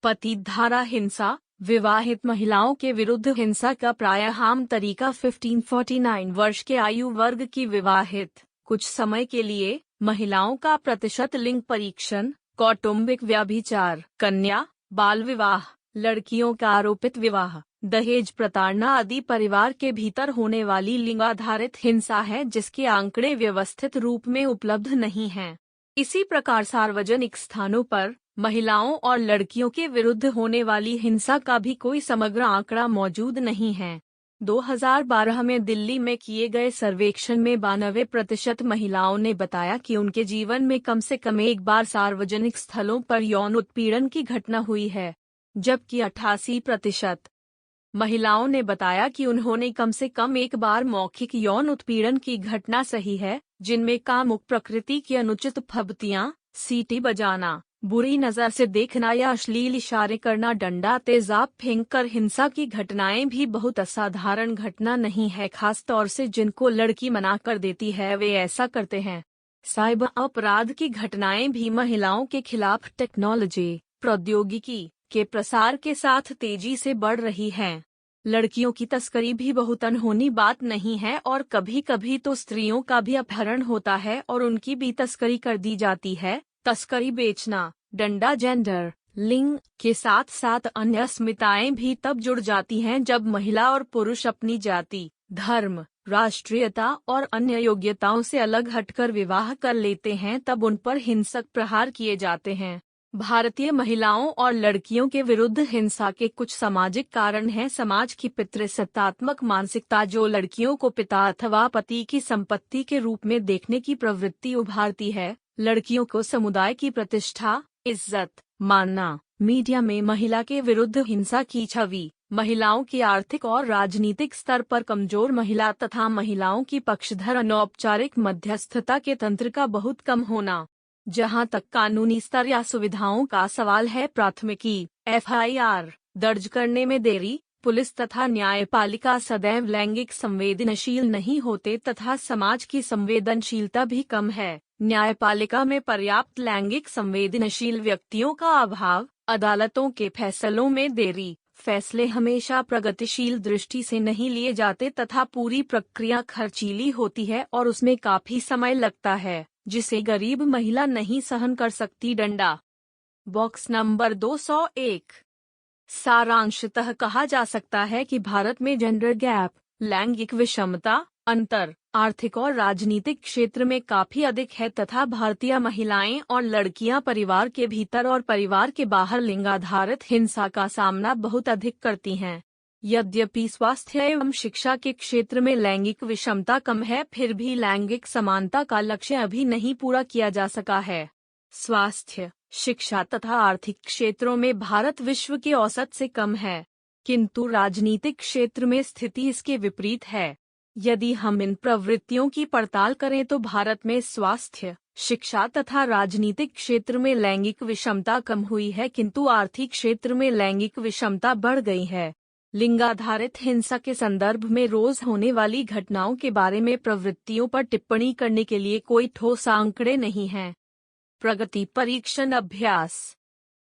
S1: पतिधारा हिंसा विवाहित महिलाओं के विरुद्ध हिंसा का प्रायः आम तरीका 1549 वर्ष के आयु वर्ग की विवाहित कुछ समय के लिए महिलाओं का प्रतिशत लिंग परीक्षण, कौटुंबिक व्यभिचार, कन्या बाल विवाह, लड़कियों का आरोपित विवाह, दहेज प्रताड़ना आदि परिवार के भीतर होने वाली लिंगाधारित हिंसा है जिसके आंकड़े व्यवस्थित रूप में उपलब्ध नहीं हैं। इसी प्रकार सार्वजनिक स्थानों पर महिलाओं और लड़कियों के विरुद्ध होने वाली हिंसा का भी कोई समग्र आंकड़ा मौजूद नहीं है। 2012 में दिल्ली में किए गए सर्वेक्षण में 92% महिलाओं ने बताया कि उनके जीवन में कम से कम एक बार सार्वजनिक स्थलों पर यौन उत्पीड़न की घटना हुई है, जबकि 88% महिलाओं ने बताया कि उन्होंने कम से कम एक बार मौखिक यौन उत्पीड़न की घटना सही है, जिनमें कामुक प्रकृति की अनुचित फब्तियां, सीटी बजाना, बुरी नजर से देखना या अश्लील इशारे करना, डंडा तेजाब फेंककर हिंसा की घटनाएं भी बहुत असाधारण घटना नहीं है। खास तौर से जिनको लड़की मना कर देती है वे ऐसा करते हैं। साइबर अपराध की घटनाएं भी महिलाओं के खिलाफ टेक्नोलॉजी, प्रौद्योगिकी के प्रसार के साथ तेजी से बढ़ रही हैं। लड़कियों की तस्करी भी बहुत अनहोनी बात नहीं है और कभी कभी तो स्त्रियों का भी अपहरण होता है और उनकी भी तस्करी कर दी जाती है। तस्करी, बेचना, डंडा जेंडर, लिंग के साथ साथ अन्य अस्मिताएं भी तब जुड़ जाती हैं जब महिला और पुरुष अपनी जाति, धर्म, राष्ट्रीयता और अन्य योग्यताओं से अलग हटकर विवाह कर लेते हैं, तब उन पर हिंसक प्रहार किए जाते हैं। भारतीय महिलाओं और लड़कियों के विरुद्ध हिंसा के कुछ सामाजिक कारण हैं। समाज की पितृसत्तात्मक मानसिकता जो लड़कियों को पिता अथवा पति की संपत्ति के रूप में देखने की प्रवृत्ति उभारती है। लड़कियों को समुदाय की प्रतिष्ठा, इज्जत मानना, मीडिया में महिला के विरुद्ध हिंसा की छवि, महिलाओं की आर्थिक और राजनीतिक स्तर पर कमजोर महिला तथा महिलाओं की पक्षधर अनौपचारिक मध्यस्थता के तंत्र का बहुत कम होना। जहां तक कानूनी स्तर या सुविधाओं का सवाल है, प्राथमिकी FIR दर्ज करने में देरी, पुलिस तथा न्यायपालिका सदैव लैंगिक संवेदनशील नहीं होते तथा समाज की संवेदनशीलता भी कम है। न्यायपालिका में पर्याप्त लैंगिक संवेदनशील व्यक्तियों का अभाव, अदालतों के फैसलों में देरी, फैसले हमेशा प्रगतिशील दृष्टि से नहीं लिए जाते तथा पूरी प्रक्रिया खर्चीली होती है और उसमें काफी समय लगता है, जिसे गरीब महिला नहीं सहन कर सकती। डंडा बॉक्स नंबर 201। सारांशतः कहा जा सकता है कि भारत में जेंडर गैप, लैंगिक विषमता, अंतर आर्थिक और राजनीतिक क्षेत्र में काफी अधिक है तथा भारतीय महिलाएं और लड़कियां परिवार के भीतर और परिवार के बाहर लिंगाधारित हिंसा का सामना बहुत अधिक करती हैं। यद्यपि स्वास्थ्य एवं शिक्षा के क्षेत्र में लैंगिक विषमता कम है, फिर भी लैंगिक समानता का लक्ष्य अभी नहीं पूरा किया जा सका है। स्वास्थ्य, शिक्षा तथा आर्थिक क्षेत्रों में भारत विश्व के औसत से कम है, किंतु राजनीतिक क्षेत्र में स्थिति इसके विपरीत है। यदि हम इन प्रवृत्तियों की पड़ताल करें तो भारत में स्वास्थ्य, शिक्षा तथा राजनीतिक क्षेत्र में लैंगिक विषमता कम हुई है, किंतु आर्थिक क्षेत्र में लैंगिक विषमता बढ़ गई है। लिंगाधारित हिंसा के संदर्भ में रोज होने वाली घटनाओं के बारे में प्रवृत्तियों पर टिप्पणी करने के लिए कोई ठोस आंकड़े नहीं हैं। प्रगति परीक्षण अभ्यास।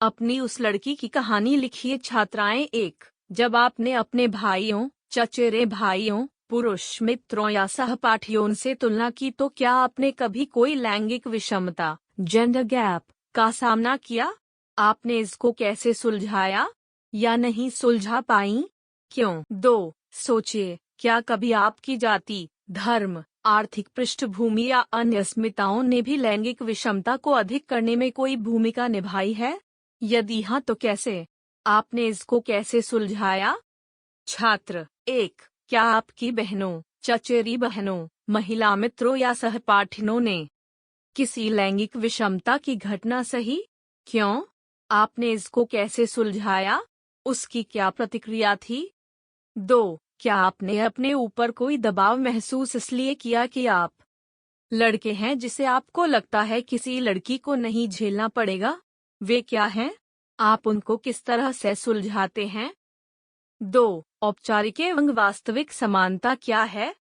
S1: अपनी उस लड़की की कहानी लिखिए। छात्राएं 1। जब आपने अपने भाइयों, चचेरे भाइयों, पुरुष मित्रों या सहपाठियों से तुलना की तो क्या आपने कभी कोई लैंगिक विषमता, जेंडर गैप का सामना किया? आपने इसको कैसे सुलझाया या नहीं सुलझा पाई? क्यों? 2। सोचिए, क्या कभी आपकी जाति, धर्म, आर्थिक पृष्ठभूमि या अन्य अस्मिताओं ने भी लैंगिक विषमता को अधिक करने में कोई भूमिका निभाई है? यदि हाँ तो कैसे? आपने इसको कैसे सुलझाया? छात्र 1। क्या आपकी बहनों, चचेरी बहनों, महिला मित्रों या सहपाठियों ने किसी लैंगिक विषमता की घटना सही? क्यों? आपने इसको कैसे सुलझाया? उसकी क्या प्रतिक्रिया थी? 2। क्या आपने अपने ऊपर कोई दबाव महसूस इसलिए किया कि आप लड़के हैं जिसे आपको लगता है किसी लड़की को नहीं झेलना पड़ेगा? वे क्या हैं? आप उनको किस तरह से सुलझाते हैं? 2। औपचारिक एवं वास्तविक समानता क्या है?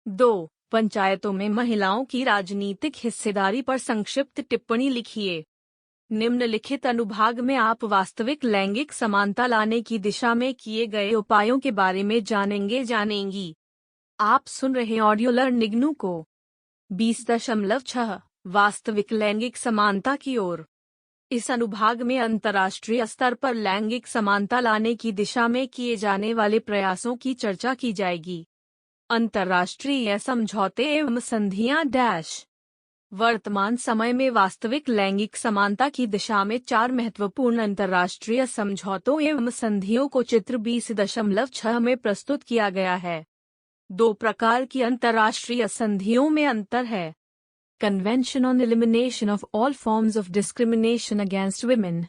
S1: 2। पंचायतों में महिलाओं की राजनीतिक हिस्सेदारी पर संक्षिप्त टिप्पणी लिखिए। निम्नलिखित अनुभाग में आप वास्तविक लैंगिक समानता लाने की दिशा में किए गए उपायों के बारे में जानेंगी। आप सुन रहे ऑडियो लर्निंग को 20.6 वास्तविक लैंगिक समानता की ओर। इस अनुभाग में अंतर्राष्ट्रीय स्तर पर लैंगिक समानता लाने की दिशा में किए जाने वाले प्रयासों की चर्चा की जाएगी। अंतर्राष्ट्रीय समझौते एवं संधियां वर्तमान समय में वास्तविक लैंगिक समानता की दिशा में 4 महत्वपूर्ण अंतर्राष्ट्रीय समझौतों एवं संधियों को चित्र 20.6 में प्रस्तुत किया गया है। 2 प्रकार की अंतर्राष्ट्रीय संधियों में अंतर है। Convention on Elimination of All Forms of Discrimination Against Women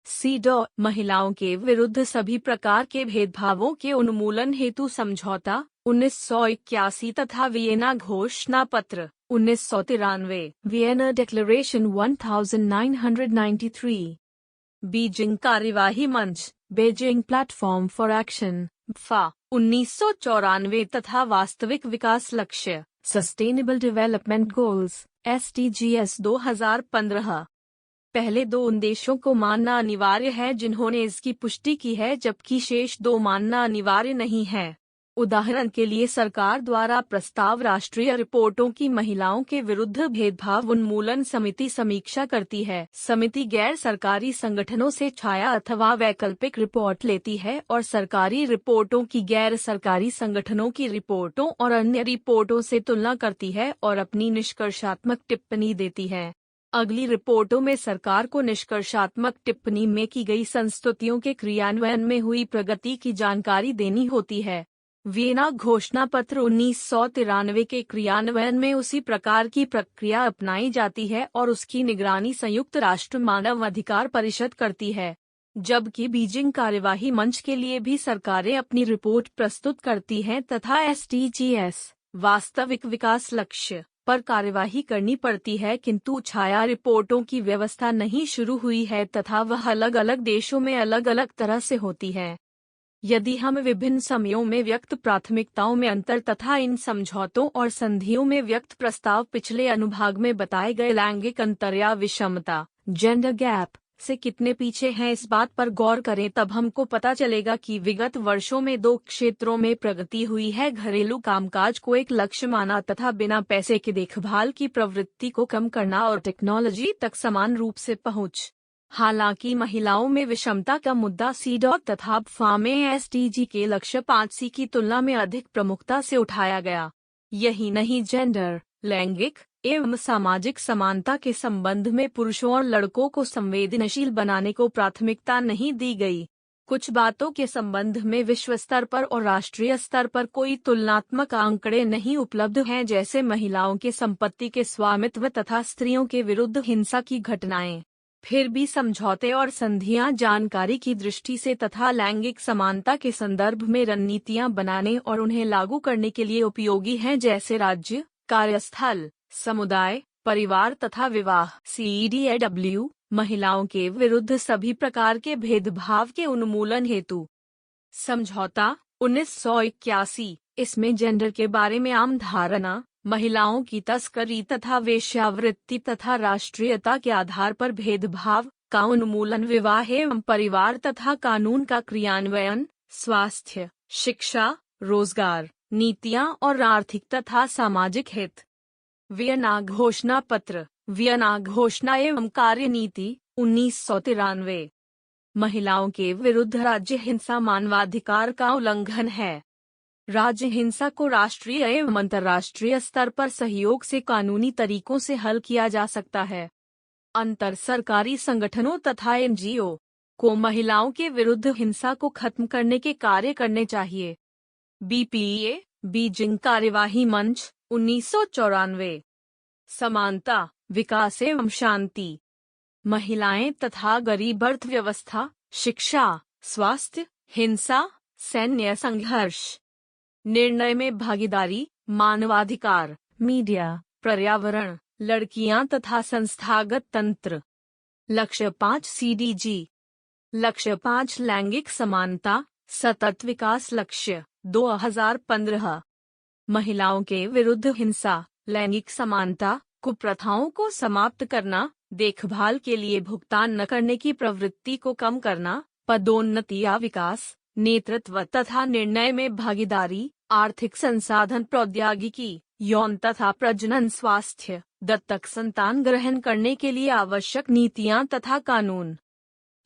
S1: सीडॉ महिलाओं के विरुद्ध सभी प्रकार के भेदभावों के उन्मूलन हेतु समझौता 1981 तथा वियना घोषणा पत्र 1993 वियना डिक्लेरेशन 1993। बीजिंग कार्यवाही मंच बीजिंग प्लेटफॉर्म फॉर एक्शन फा 1994 तथा वास्तविक विकास लक्ष्य सस्टेनेबल डेवलपमेंट गोल्स SDGs 2015। पहले दो उन देशों को मानना अनिवार्य है जिन्होंने इसकी पुष्टि की है, जबकि शेष दो मानना अनिवार्य नहीं है। उदाहरण के लिए सरकार द्वारा प्रस्ताव राष्ट्रीय रिपोर्टों की महिलाओं के विरुद्ध भेदभाव उन्मूलन समिति समीक्षा करती है। समिति गैर सरकारी संगठनों से छाया अथवा वैकल्पिक रिपोर्ट लेती है और सरकारी रिपोर्टों की गैर सरकारी संगठनों की रिपोर्टों और अन्य रिपोर्टों से तुलना करती है और अपनी निष्कर्षात्मक टिप्पणी देती है। अगली रिपोर्टों में सरकार को निष्कर्षात्मक टिप्पणी में की गई संस्तुतियों के क्रियान्वयन में हुई प्रगति की जानकारी देनी होती है। वियना घोषणा पत्र 1993 के क्रियान्वयन में उसी प्रकार की प्रक्रिया अपनाई जाती है और उसकी निगरानी संयुक्त राष्ट्र मानव अधिकार परिषद करती है। जबकि बीजिंग कार्यवाही मंच के लिए भी सरकारें अपनी रिपोर्ट प्रस्तुत करती हैं तथा SDGs वास्तविक विकास लक्ष्य पर कार्यवाही करनी पड़ती है, किंतु छाया रिपोर्टों की व्यवस्था नहीं शुरू हुई है तथा वह अलग अलग देशों में अलग अलग तरह से होती है। यदि हम विभिन्न समयों में व्यक्त प्राथमिकताओं में अंतर तथा इन समझौतों और संधियों में व्यक्त प्रस्ताव पिछले अनुभाग में बताए गए लैंगिक अंतर या विषमता जेंडर गैप से कितने पीछे हैं इस बात पर गौर करें, तब हमको पता चलेगा कि विगत वर्षों में दो क्षेत्रों में प्रगति हुई है। घरेलू कामकाज को एक लक्ष्य माना तथा बिना पैसे के देखभाल की प्रवृत्ति को कम करना और टेक्नोलॉजी तक समान रूप से पहुंच। हालांकि महिलाओं में विषमता का मुद्दा सीडॉ तथा फा में SDG के लक्ष्य 5C की तुलना में अधिक प्रमुखता से उठाया गया। यही नहीं, जेंडर लैंगिक एवं सामाजिक समानता के संबंध में पुरुषों और लड़कों को संवेदनशील बनाने को प्राथमिकता नहीं दी गई। कुछ बातों के संबंध में विश्व स्तर पर और राष्ट्रीय स्तर पर कोई तुलनात्मक आंकड़े नहीं उपलब्ध हैं, जैसे महिलाओं के संपत्ति के स्वामित्व तथा स्त्रियों के विरुद्ध हिंसा की घटनाएं। फिर भी समझौते और संधियां जानकारी की दृष्टि से तथा लैंगिक समानता के संदर्भ में रणनीतियां बनाने और उन्हें लागू करने के लिए उपयोगी हैं, जैसे राज्य, कार्यस्थल, समुदाय, परिवार तथा विवाह। CEDAW महिलाओं के विरुद्ध सभी प्रकार के भेदभाव के उन्मूलन हेतु समझौता 1981। इसमें जेंडर के बारे में आम धारणा, महिलाओं की तस्करी तथा वेश्यावृत्ति तथा राष्ट्रीयता के आधार पर भेदभाव का उन्मूलन, विवाह एवं परिवार तथा कानून का क्रियान्वयन, स्वास्थ्य, शिक्षा, रोजगार, नीतियां और आर्थिक तथा सामाजिक हित। वियना घोषणा पत्र वियना घोषणा एवं कार्यनीति 1993। महिलाओं के विरुद्ध राज्य हिंसा मानवाधिकार का उल्लंघन है। राज्य हिंसा को राष्ट्रीय एवं अंतर्राष्ट्रीय स्तर पर सहयोग से कानूनी तरीकों से हल किया जा सकता है। अंतर सरकारी संगठनों तथा NGO को महिलाओं के विरुद्ध हिंसा को खत्म करने के कार्य करने चाहिए। BPA बीजिंग कार्यवाही मंच 1994। समानता, विकास एवं शांति, महिलाएं तथा गरीब, अर्थव्यवस्था, शिक्षा, स्वास्थ्य, हिंसा, सैन्य संघर्ष, निर्णय में भागीदारी, मानवाधिकार, मीडिया, पर्यावरण, लड़कियां तथा संस्थागत तंत्र। लक्ष्य 5 CDG। लक्ष्य 5 लैंगिक समानता, सतत विकास लक्ष्य 2015। महिलाओं के विरुद्ध हिंसा, लैंगिक समानता, कुप्रथाओं को समाप्त करना, देखभाल के लिए भुगतान न करने की प्रवृत्ति को कम करना, पदोन्नति या विकास, नेतृत्व तथा निर्णय में भागीदारी, आर्थिक संसाधन, प्रौद्योगिकी, यौन तथा प्रजनन स्वास्थ्य, दत्तक संतान ग्रहण करने के लिए आवश्यक नीतियां तथा कानून।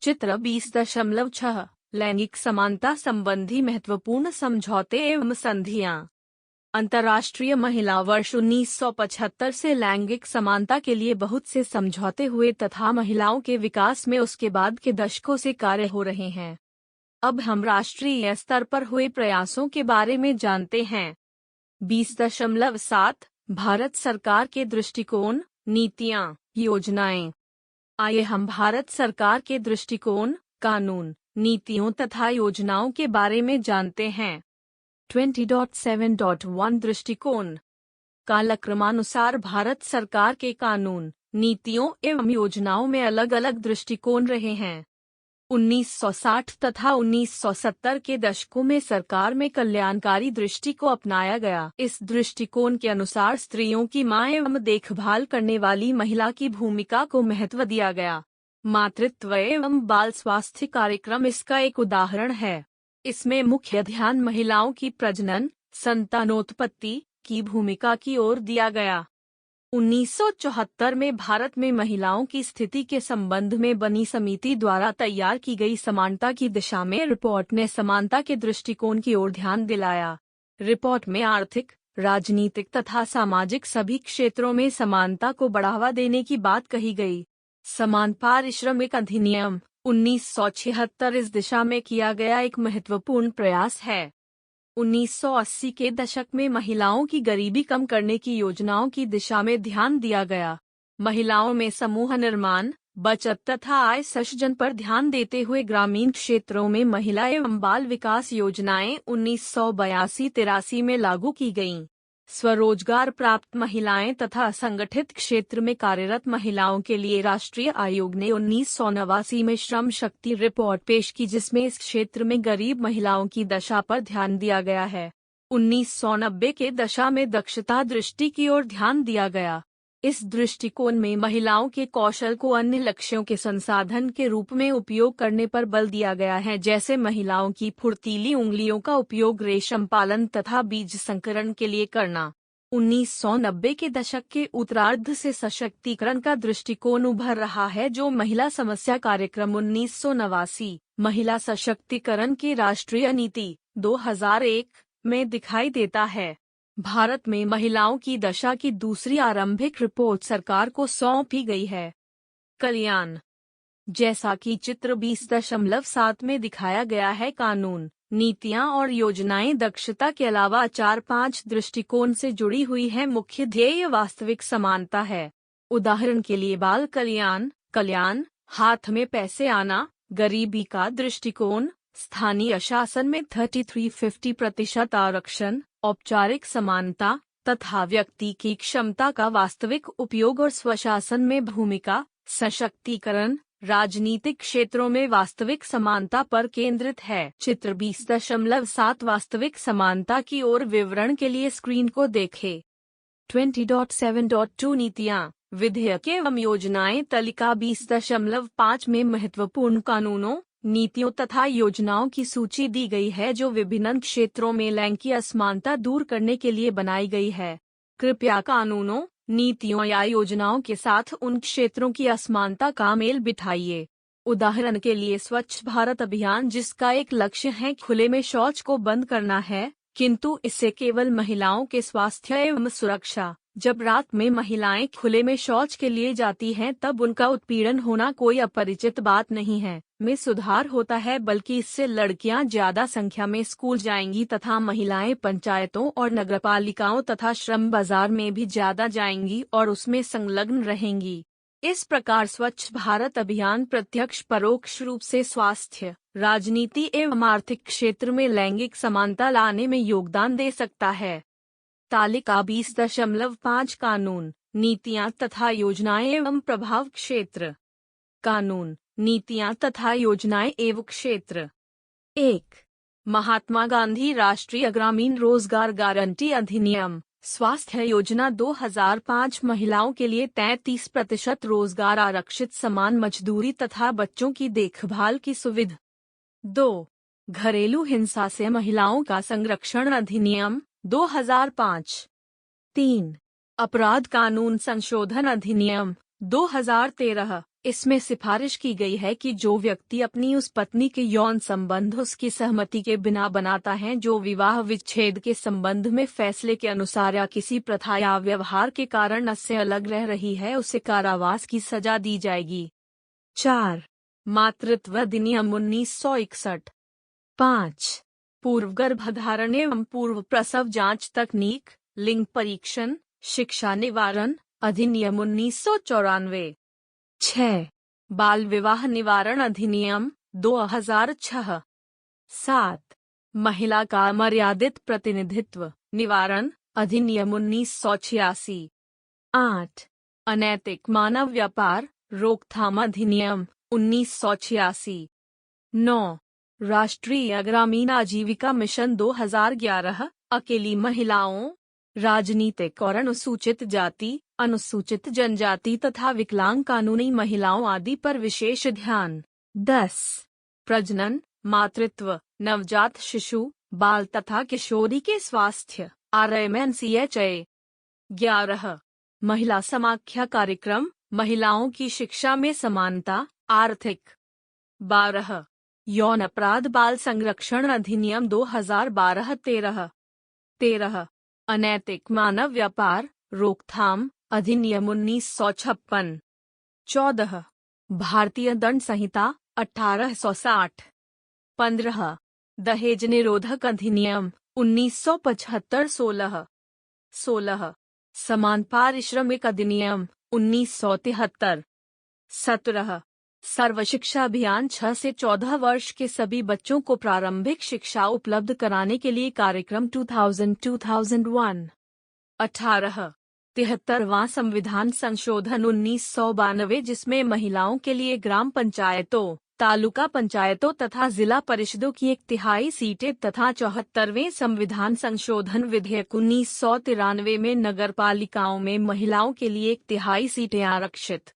S1: चित्र 20.6 लैंगिक समानता संबंधी महत्वपूर्ण समझौते एवं संधियां। अंतर्राष्ट्रीय महिला वर्ष 1975 से लैंगिक समानता के लिए बहुत से समझौते हुए तथा महिलाओं के विकास में उसके बाद के दशकों से कार्य हो रहे हैं। अब हम राष्ट्रीय स्तर पर हुए प्रयासों के बारे में जानते हैं। 20.7 भारत सरकार के दृष्टिकोण, नीतियां, योजनाएं। आइए हम भारत सरकार के दृष्टिकोण, कानून, नीतियों तथा योजनाओं के बारे में जानते हैं। 20.7.1 दृष्टिकोण। कालक्रमानुसार भारत सरकार के कानून, नीतियों एवं योजनाओं में अलग अलग दृष्टिकोण रहे हैं। 1960 तथा 1970 के दशकों में सरकार में कल्याणकारी दृष्टि को अपनाया गया। इस दृष्टिकोण के अनुसार स्त्रियों की मां एवं देखभाल करने वाली महिला की भूमिका को महत्व दिया गया। मातृत्व एवं बाल स्वास्थ्य कार्यक्रम इसका एक उदाहरण है। इसमें मुख्य ध्यान महिलाओं की प्रजनन, संतानोत्पत्ति की भूमिका की ओर दिया गया। 1974 में भारत में महिलाओं की स्थिति के संबंध में बनी समिति द्वारा तैयार की गई समानता की दिशा में रिपोर्ट ने समानता के दृष्टिकोण की ओर ध्यान दिलाया। रिपोर्ट में आर्थिक, राजनीतिक तथा सामाजिक सभी क्षेत्रों में समानता को बढ़ावा देने की बात कही गई। समान पारिश्रमिक अधिनियम 1976 इस दिशा में किया गया एक महत्वपूर्ण प्रयास है। 1980 के दशक में महिलाओं की गरीबी कम करने की योजनाओं की दिशा में ध्यान दिया गया। महिलाओं में समूह निर्माण, बचत तथा आय सृजन पर ध्यान देते हुए ग्रामीण क्षेत्रों में महिला एवं बाल विकास योजनाएं 1982-83 में लागू की गईं। स्वरोजगार प्राप्त महिलाएं तथा असंगठित क्षेत्र में कार्यरत महिलाओं के लिए राष्ट्रीय आयोग ने 1989 में श्रम शक्ति रिपोर्ट पेश की, जिसमें इस क्षेत्र में गरीब महिलाओं की दशा पर ध्यान दिया गया है। 1990 के दशक में दक्षता दृष्टि की ओर ध्यान दिया गया। इस दृष्टिकोण में महिलाओं के कौशल को अन्य लक्ष्यों के संसाधन के रूप में उपयोग करने पर बल दिया गया है, जैसे महिलाओं की फुर्तीली उंगलियों का उपयोग रेशम पालन तथा बीज संकरण के लिए करना। 1990 के दशक के उत्तरार्ध से सशक्तिकरण का दृष्टिकोण उभर रहा है, जो महिला समस्या कार्यक्रम 1989, महिला सशक्तिकरण की राष्ट्रीय नीति 2001 में दिखाई देता है। भारत में महिलाओं की दशा की दूसरी आरंभिक रिपोर्ट सरकार को सौंपी गई है। कल्याण। जैसा कि चित्र 20.7 में दिखाया गया है, कानून, नीतियां और योजनाएं दक्षता के अलावा 4-5 दृष्टिकोण से जुड़ी हुई है। मुख्य ध्येय वास्तविक समानता है। उदाहरण के लिए बाल कल्याण, कल्याण, हाथ में पैसे आना, गरीबी का दृष्टिकोण, स्थानीय शासन में 33-50% आरक्षण, औपचारिक समानता तथा व्यक्ति की क्षमता का वास्तविक उपयोग और स्वशासन में भूमिका, सशक्तिकरण, राजनीतिक क्षेत्रों में वास्तविक समानता पर केंद्रित है। चित्र 20.7 वास्तविक समानता की ओर विवरण के लिए स्क्रीन को देखें। 20.7.2 नीतियां, विधेयक एवं योजनाएं तालिका 20.5 में महत्वपूर्ण कानूनों, नीतियों तथा योजनाओं की सूची दी गई है, जो विभिन्न क्षेत्रों में लैंगिक असमानता दूर करने के लिए बनाई गई है। कृपया कानूनों, नीतियों या योजनाओं के साथ उन क्षेत्रों की असमानता का मेल बिठाइए। उदाहरण के लिए स्वच्छ भारत अभियान, जिसका एक लक्ष्य है खुले में शौच को बंद करना है, किंतु इससे केवल महिलाओं के स्वास्थ्य एवं सुरक्षा। जब रात में महिलाएं खुले में शौच के लिए जाती हैं, तब उनका उत्पीड़न होना कोई अपरिचित बात नहीं है। में सुधार होता है, बल्कि इससे लड़कियां ज्यादा संख्या में स्कूल जाएंगी तथा महिलाएं पंचायतों और नगरपालिकाओं तथा श्रम बाजार में भी ज्यादा जाएंगी और उसमें संलग्न रहेंगी। इस प्रकार स्वच्छ भारत अभियान प्रत्यक्ष परोक्ष रूप से स्वास्थ्य, राजनीति एवं आर्थिक क्षेत्र में लैंगिक समानता लाने में योगदान दे सकता है। तालिका 20.5 कानून, नीतियां तथा योजनाएं एवं प्रभाव क्षेत्र। कानून, नीतियां तथा योजनाएं एवं क्षेत्र। 1. महात्मा गांधी राष्ट्रीय ग्रामीण रोजगार गारंटी अधिनियम, स्वास्थ्य योजना 2005, महिलाओं के लिए 33% रोजगार आरक्षित, समान मजदूरी तथा बच्चों की देखभाल की सुविधा। 2. घरेलू हिंसा से महिलाओं का संरक्षण अधिनियम 2005। 3. अपराध कानून संशोधन अधिनियम 2013। इसमें सिफारिश की गई है कि जो व्यक्ति अपनी उस पत्नी के यौन संबंध उसकी सहमति के बिना बनाता है, जो विवाह विच्छेद के संबंध में फैसले के अनुसार या किसी प्रथा या व्यवहार के कारण उससे अलग रह रही है, उसे कारावास की सजा दी जाएगी। 4. मातृत्व अधिनियम 1961। 5. पूर्व गर्भधारण एवं पूर्व प्रसव जांच तकनीक, लिंग परीक्षण, शिक्षा निवारण अधिनियम 1994। 6. बाल विवाह निवारण अधिनियम 2006। 7. महिला का मर्यादित प्रतिनिधित्व निवारण अधिनियम 1986। 8. अनैतिक मानव व्यापार रोकथाम अधिनियम 1986। 9. राष्ट्रीय ग्रामीण आजीविका मिशन 2011 अकेली महिलाओं, राजनीतिक और अनुसूचित जाति, अनुसूचित जनजाति तथा विकलांग कानूनी महिलाओं आदि पर विशेष ध्यान। 10. प्रजनन, मातृत्व, नवजात शिशु, बाल तथा किशोरी के स्वास्थ्य RMNCHA। 11. महिला समाख्या कार्यक्रम, महिलाओं की शिक्षा में समानता, आर्थिक। 12. यौन अपराध बाल संरक्षण अधिनियम 2012। 13. 13. अनैतिक मानव व्यापार रोकथाम अधिनियम 1956। 14. भारतीय दंड संहिता 1860। 15. दहेज निरोधक अधिनियम 1975। 16. 16. समान पारिश्रमिक अधिनियम 1973। 17. सर्व शिक्षा अभियान 6 से 14 वर्ष के सभी बच्चों को प्रारंभिक शिक्षा उपलब्ध कराने के लिए कार्यक्रम 2000-2001। 18. 73वां संविधान संशोधन 1992 जिसमें महिलाओं के लिए ग्राम पंचायतों, तालुका पंचायतों तथा जिला परिषदों की 1/3 सीटें तथा 74वें संविधान संशोधन विधेयक 1993 में नगरपालिकाओं में महिलाओं के लिए 1/3 सीटें आरक्षित।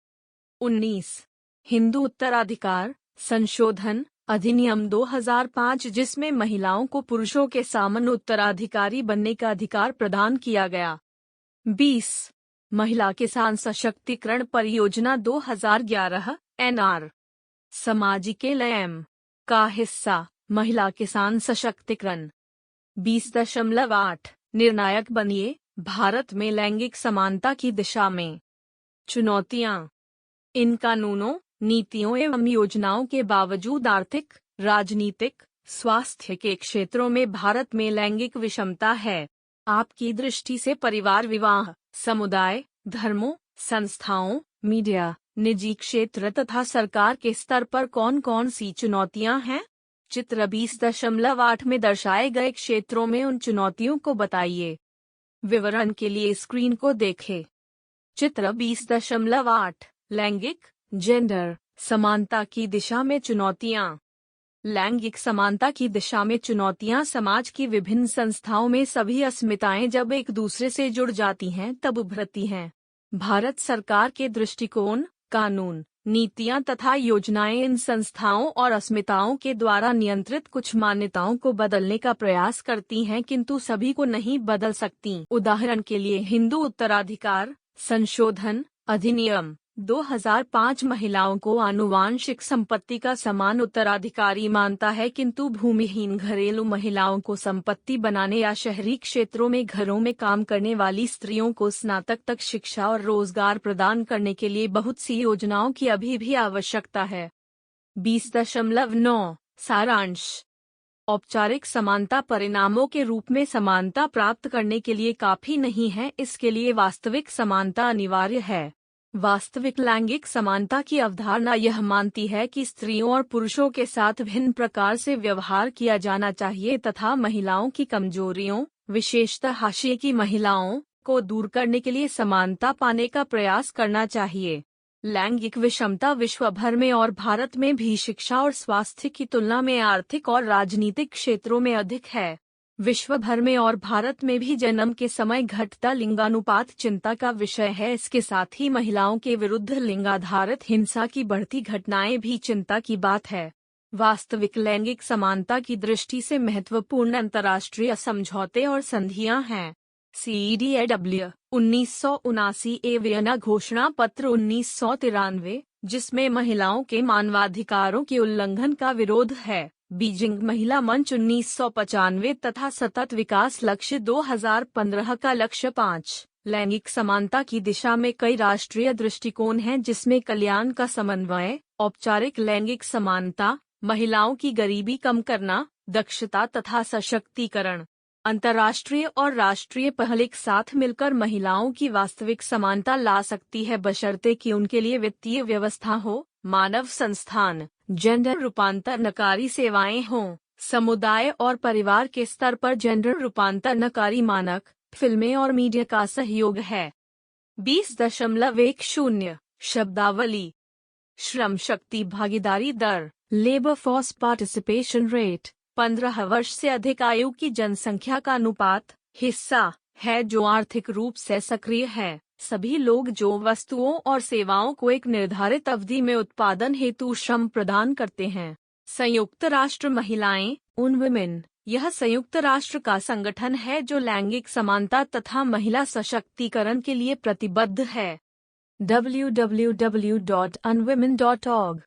S1: 19. हिंदू उत्तराधिकार संशोधन अधिनियम 2005 जिसमें महिलाओं को पुरुषों के समान उत्तराधिकारी बनने का अधिकार प्रदान किया गया। 20. महिला किसान सशक्तिकरण परियोजना 2011 NR। सामाजिक लयम का हिस्सा महिला किसान सशक्तिकरण। 20.8 निर्णायक बनिए भारत में लैंगिक समानता की दिशा में चुनौतियां। इन कानूनों, नीतियों एवं योजनाओं के बावजूद आर्थिक, राजनीतिक, स्वास्थ्य के क्षेत्रों में भारत में लैंगिक विषमता है। आपकी दृष्टि से परिवार, विवाह, समुदाय, धर्मों, संस्थाओं, मीडिया, निजी क्षेत्र तथा सरकार के स्तर पर कौन कौन सी चुनौतियां हैं? चित्र 20.8 में दर्शाए गए क्षेत्रों में उन चुनौतियों को बताइए। विवरण के लिए स्क्रीन को देखें। चित्र 20.8 लैंगिक जेंडर समानता की दिशा में चुनौतियां। लैंगिक समानता की दिशा में चुनौतियां समाज की विभिन्न संस्थाओं में सभी अस्मिताएं जब एक दूसरे से जुड़ जाती हैं तब उभरती हैं। भारत सरकार के दृष्टिकोण, कानून, नीतियां तथा योजनाएं इन संस्थाओं और अस्मिताओं के द्वारा नियंत्रित कुछ मान्यताओं को बदलने का प्रयास करती हैं किंतु सभी को नहीं बदल सकती। उदाहरण के लिए हिंदू उत्तराधिकार संशोधन अधिनियम 2005 महिलाओं को आनुवांशिक संपत्ति का समान उत्तराधिकारी मानता है किंतु भूमिहीन घरेलू महिलाओं को संपत्ति बनाने या शहरी क्षेत्रों में घरों में काम करने वाली स्त्रियों को स्नातक तक शिक्षा और रोजगार प्रदान करने के लिए बहुत सी योजनाओं की अभी भी आवश्यकता है। 20.9 सारांश। औपचारिक समानता परिणामों के रूप में समानता प्राप्त करने के लिए काफी नहीं है, इसके लिए वास्तविक समानता अनिवार्य है। वास्तविक लैंगिक समानता की अवधारणा यह मानती है कि स्त्रियों और पुरुषों के साथ भिन्न प्रकार से व्यवहार किया जाना चाहिए तथा महिलाओं की कमजोरियों, विशेषतः हाशिए की महिलाओं, को दूर करने के लिए समानता पाने का प्रयास करना चाहिए। लैंगिक विषमता विश्व भर में और भारत में भी शिक्षा और स्वास्थ्य की तुलना में आर्थिक और राजनीतिक क्षेत्रों में अधिक है। विश्व भर में और भारत में भी जन्म के समय घटता लिंगानुपात चिंता का विषय है। इसके साथ ही महिलाओं के विरुद्ध लिंगाधारित हिंसा की बढ़ती घटनाएं भी चिंता की बात है। वास्तविक लैंगिक समानता की दृष्टि से महत्वपूर्ण अंतर्राष्ट्रीय समझौते और संधियां हैं। CEDAW 1979 वियना घोषणा पत्र 1993 जिसमें महिलाओं के मानवाधिकारों के उल्लंघन का विरोध है। बीजिंग महिला मंच 1995 तथा सतत विकास लक्ष्य 2015 का लक्ष्य 5। लैंगिक समानता की दिशा में कई राष्ट्रीय दृष्टिकोण हैं जिसमें कल्याण का समन्वय, औपचारिक लैंगिक समानता, महिलाओं की गरीबी कम करना, दक्षता तथा सशक्तिकरण। अंतर्राष्ट्रीय और राष्ट्रीय पहल एक साथ मिलकर महिलाओं की वास्तविक समानता ला सकती है, बशर्ते कि उनके लिए वित्तीय व्यवस्था हो, मानव संस्थान, जेंडर रूपांतरणकारी सेवाएं हों, समुदाय और परिवार के स्तर पर जेंडर रूपांतरणकारी मानक, फिल्में और मीडिया का सहयोग है। 20.10 शब्दावली। श्रम शक्ति भागीदारी दर, लेबर फोर्स पार्टिसिपेशन रेट, 15 वर्ष से अधिक आयु की जनसंख्या का अनुपात, हिस्सा है जो आर्थिक रूप से सक्रिय है, सभी लोग जो वस्तुओं और सेवाओं को एक निर्धारित अवधि में उत्पादन हेतु श्रम प्रदान करते हैं। संयुक्त राष्ट्र महिलाएं, उन वुमेन, यह संयुक्त राष्ट्र का संगठन है जो लैंगिक समानता तथा महिला सशक्तिकरण के लिए प्रतिबद्ध है। www.unwomen.org।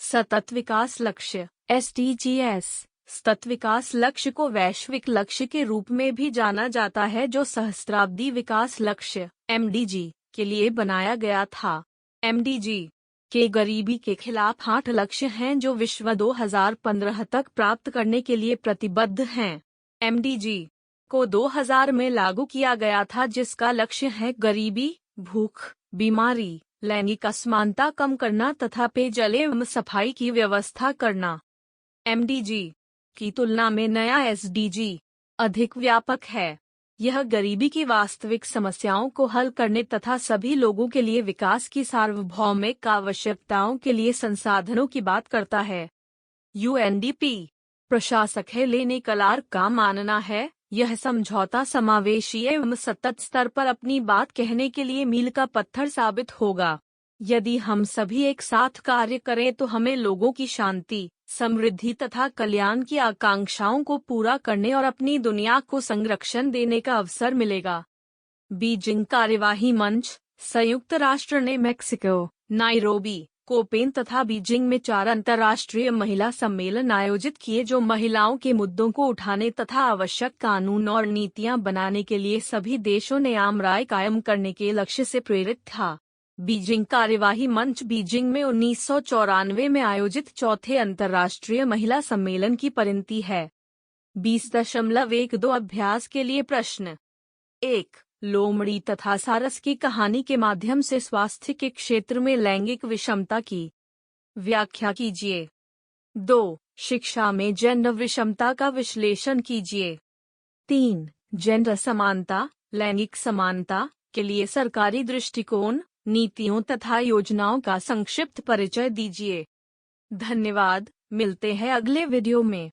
S1: सतत विकास लक्ष्य SDGs। सतत विकास लक्ष्य को वैश्विक लक्ष्य के रूप में भी जाना जाता है जो सहस्त्राब्दी विकास लक्ष्य MDG के लिए बनाया गया था। MDG के गरीबी के खिलाफ 8 लक्ष्य हैं जो विश्व 2015 तक प्राप्त करने के लिए प्रतिबद्ध हैं। MDG को 2000 में लागू किया गया था जिसका लक्ष्य है गरीबी, भूख, बीमारी, लैंगिक असमानता कम करना तथा पेयजल एवं सफाई की व्यवस्था करना। MDG की तुलना में नया SDG अधिक व्यापक है। यह गरीबी की वास्तविक समस्याओं को हल करने तथा सभी लोगों के लिए विकास की सार्वभौमिक आवश्यकताओं के लिए संसाधनों की बात करता है। UNDP प्रशासक हेलेनी क्लार्क का मानना है, यह समझौता समावेशी एवं सतत स्तर पर अपनी बात कहने के लिए मील का पत्थर साबित होगा। यदि हम सभी एक साथ कार्य करें तो हमें लोगों की शांति, समृद्धि तथा कल्याण की आकांक्षाओं को पूरा करने और अपनी दुनिया को संरक्षण देने का अवसर मिलेगा। बीजिंग कार्यवाही मंच। संयुक्त राष्ट्र ने मैक्सिको, नाइरोबी, कोपेन तथा बीजिंग में 4 अंतर्राष्ट्रीय महिला सम्मेलन आयोजित किए जो महिलाओं के मुद्दों को उठाने तथा आवश्यक कानून और नीतियां बनाने के लिए सभी देशों ने आम राय कायम करने के लक्ष्य से प्रेरित था। बीजिंग कार्यवाही मंच बीजिंग में 1994 में आयोजित चौथे अंतर्राष्ट्रीय महिला सम्मेलन की परिणति है। 20.12 अभ्यास के लिए प्रश्न। 1. लोमड़ी तथा सारस की कहानी के माध्यम से स्वास्थ्य के क्षेत्र में लैंगिक विषमता की व्याख्या कीजिए। 2. शिक्षा में जेंडर विषमता का विश्लेषण कीजिए। 3. जेंडर समानता, लैंगिक समानता के लिए सरकारी दृष्टिकोण, नीतियों तथा योजनाओं का संक्षिप्त परिचय दीजिए। धन्यवाद, मिलते हैं अगले वीडियो में।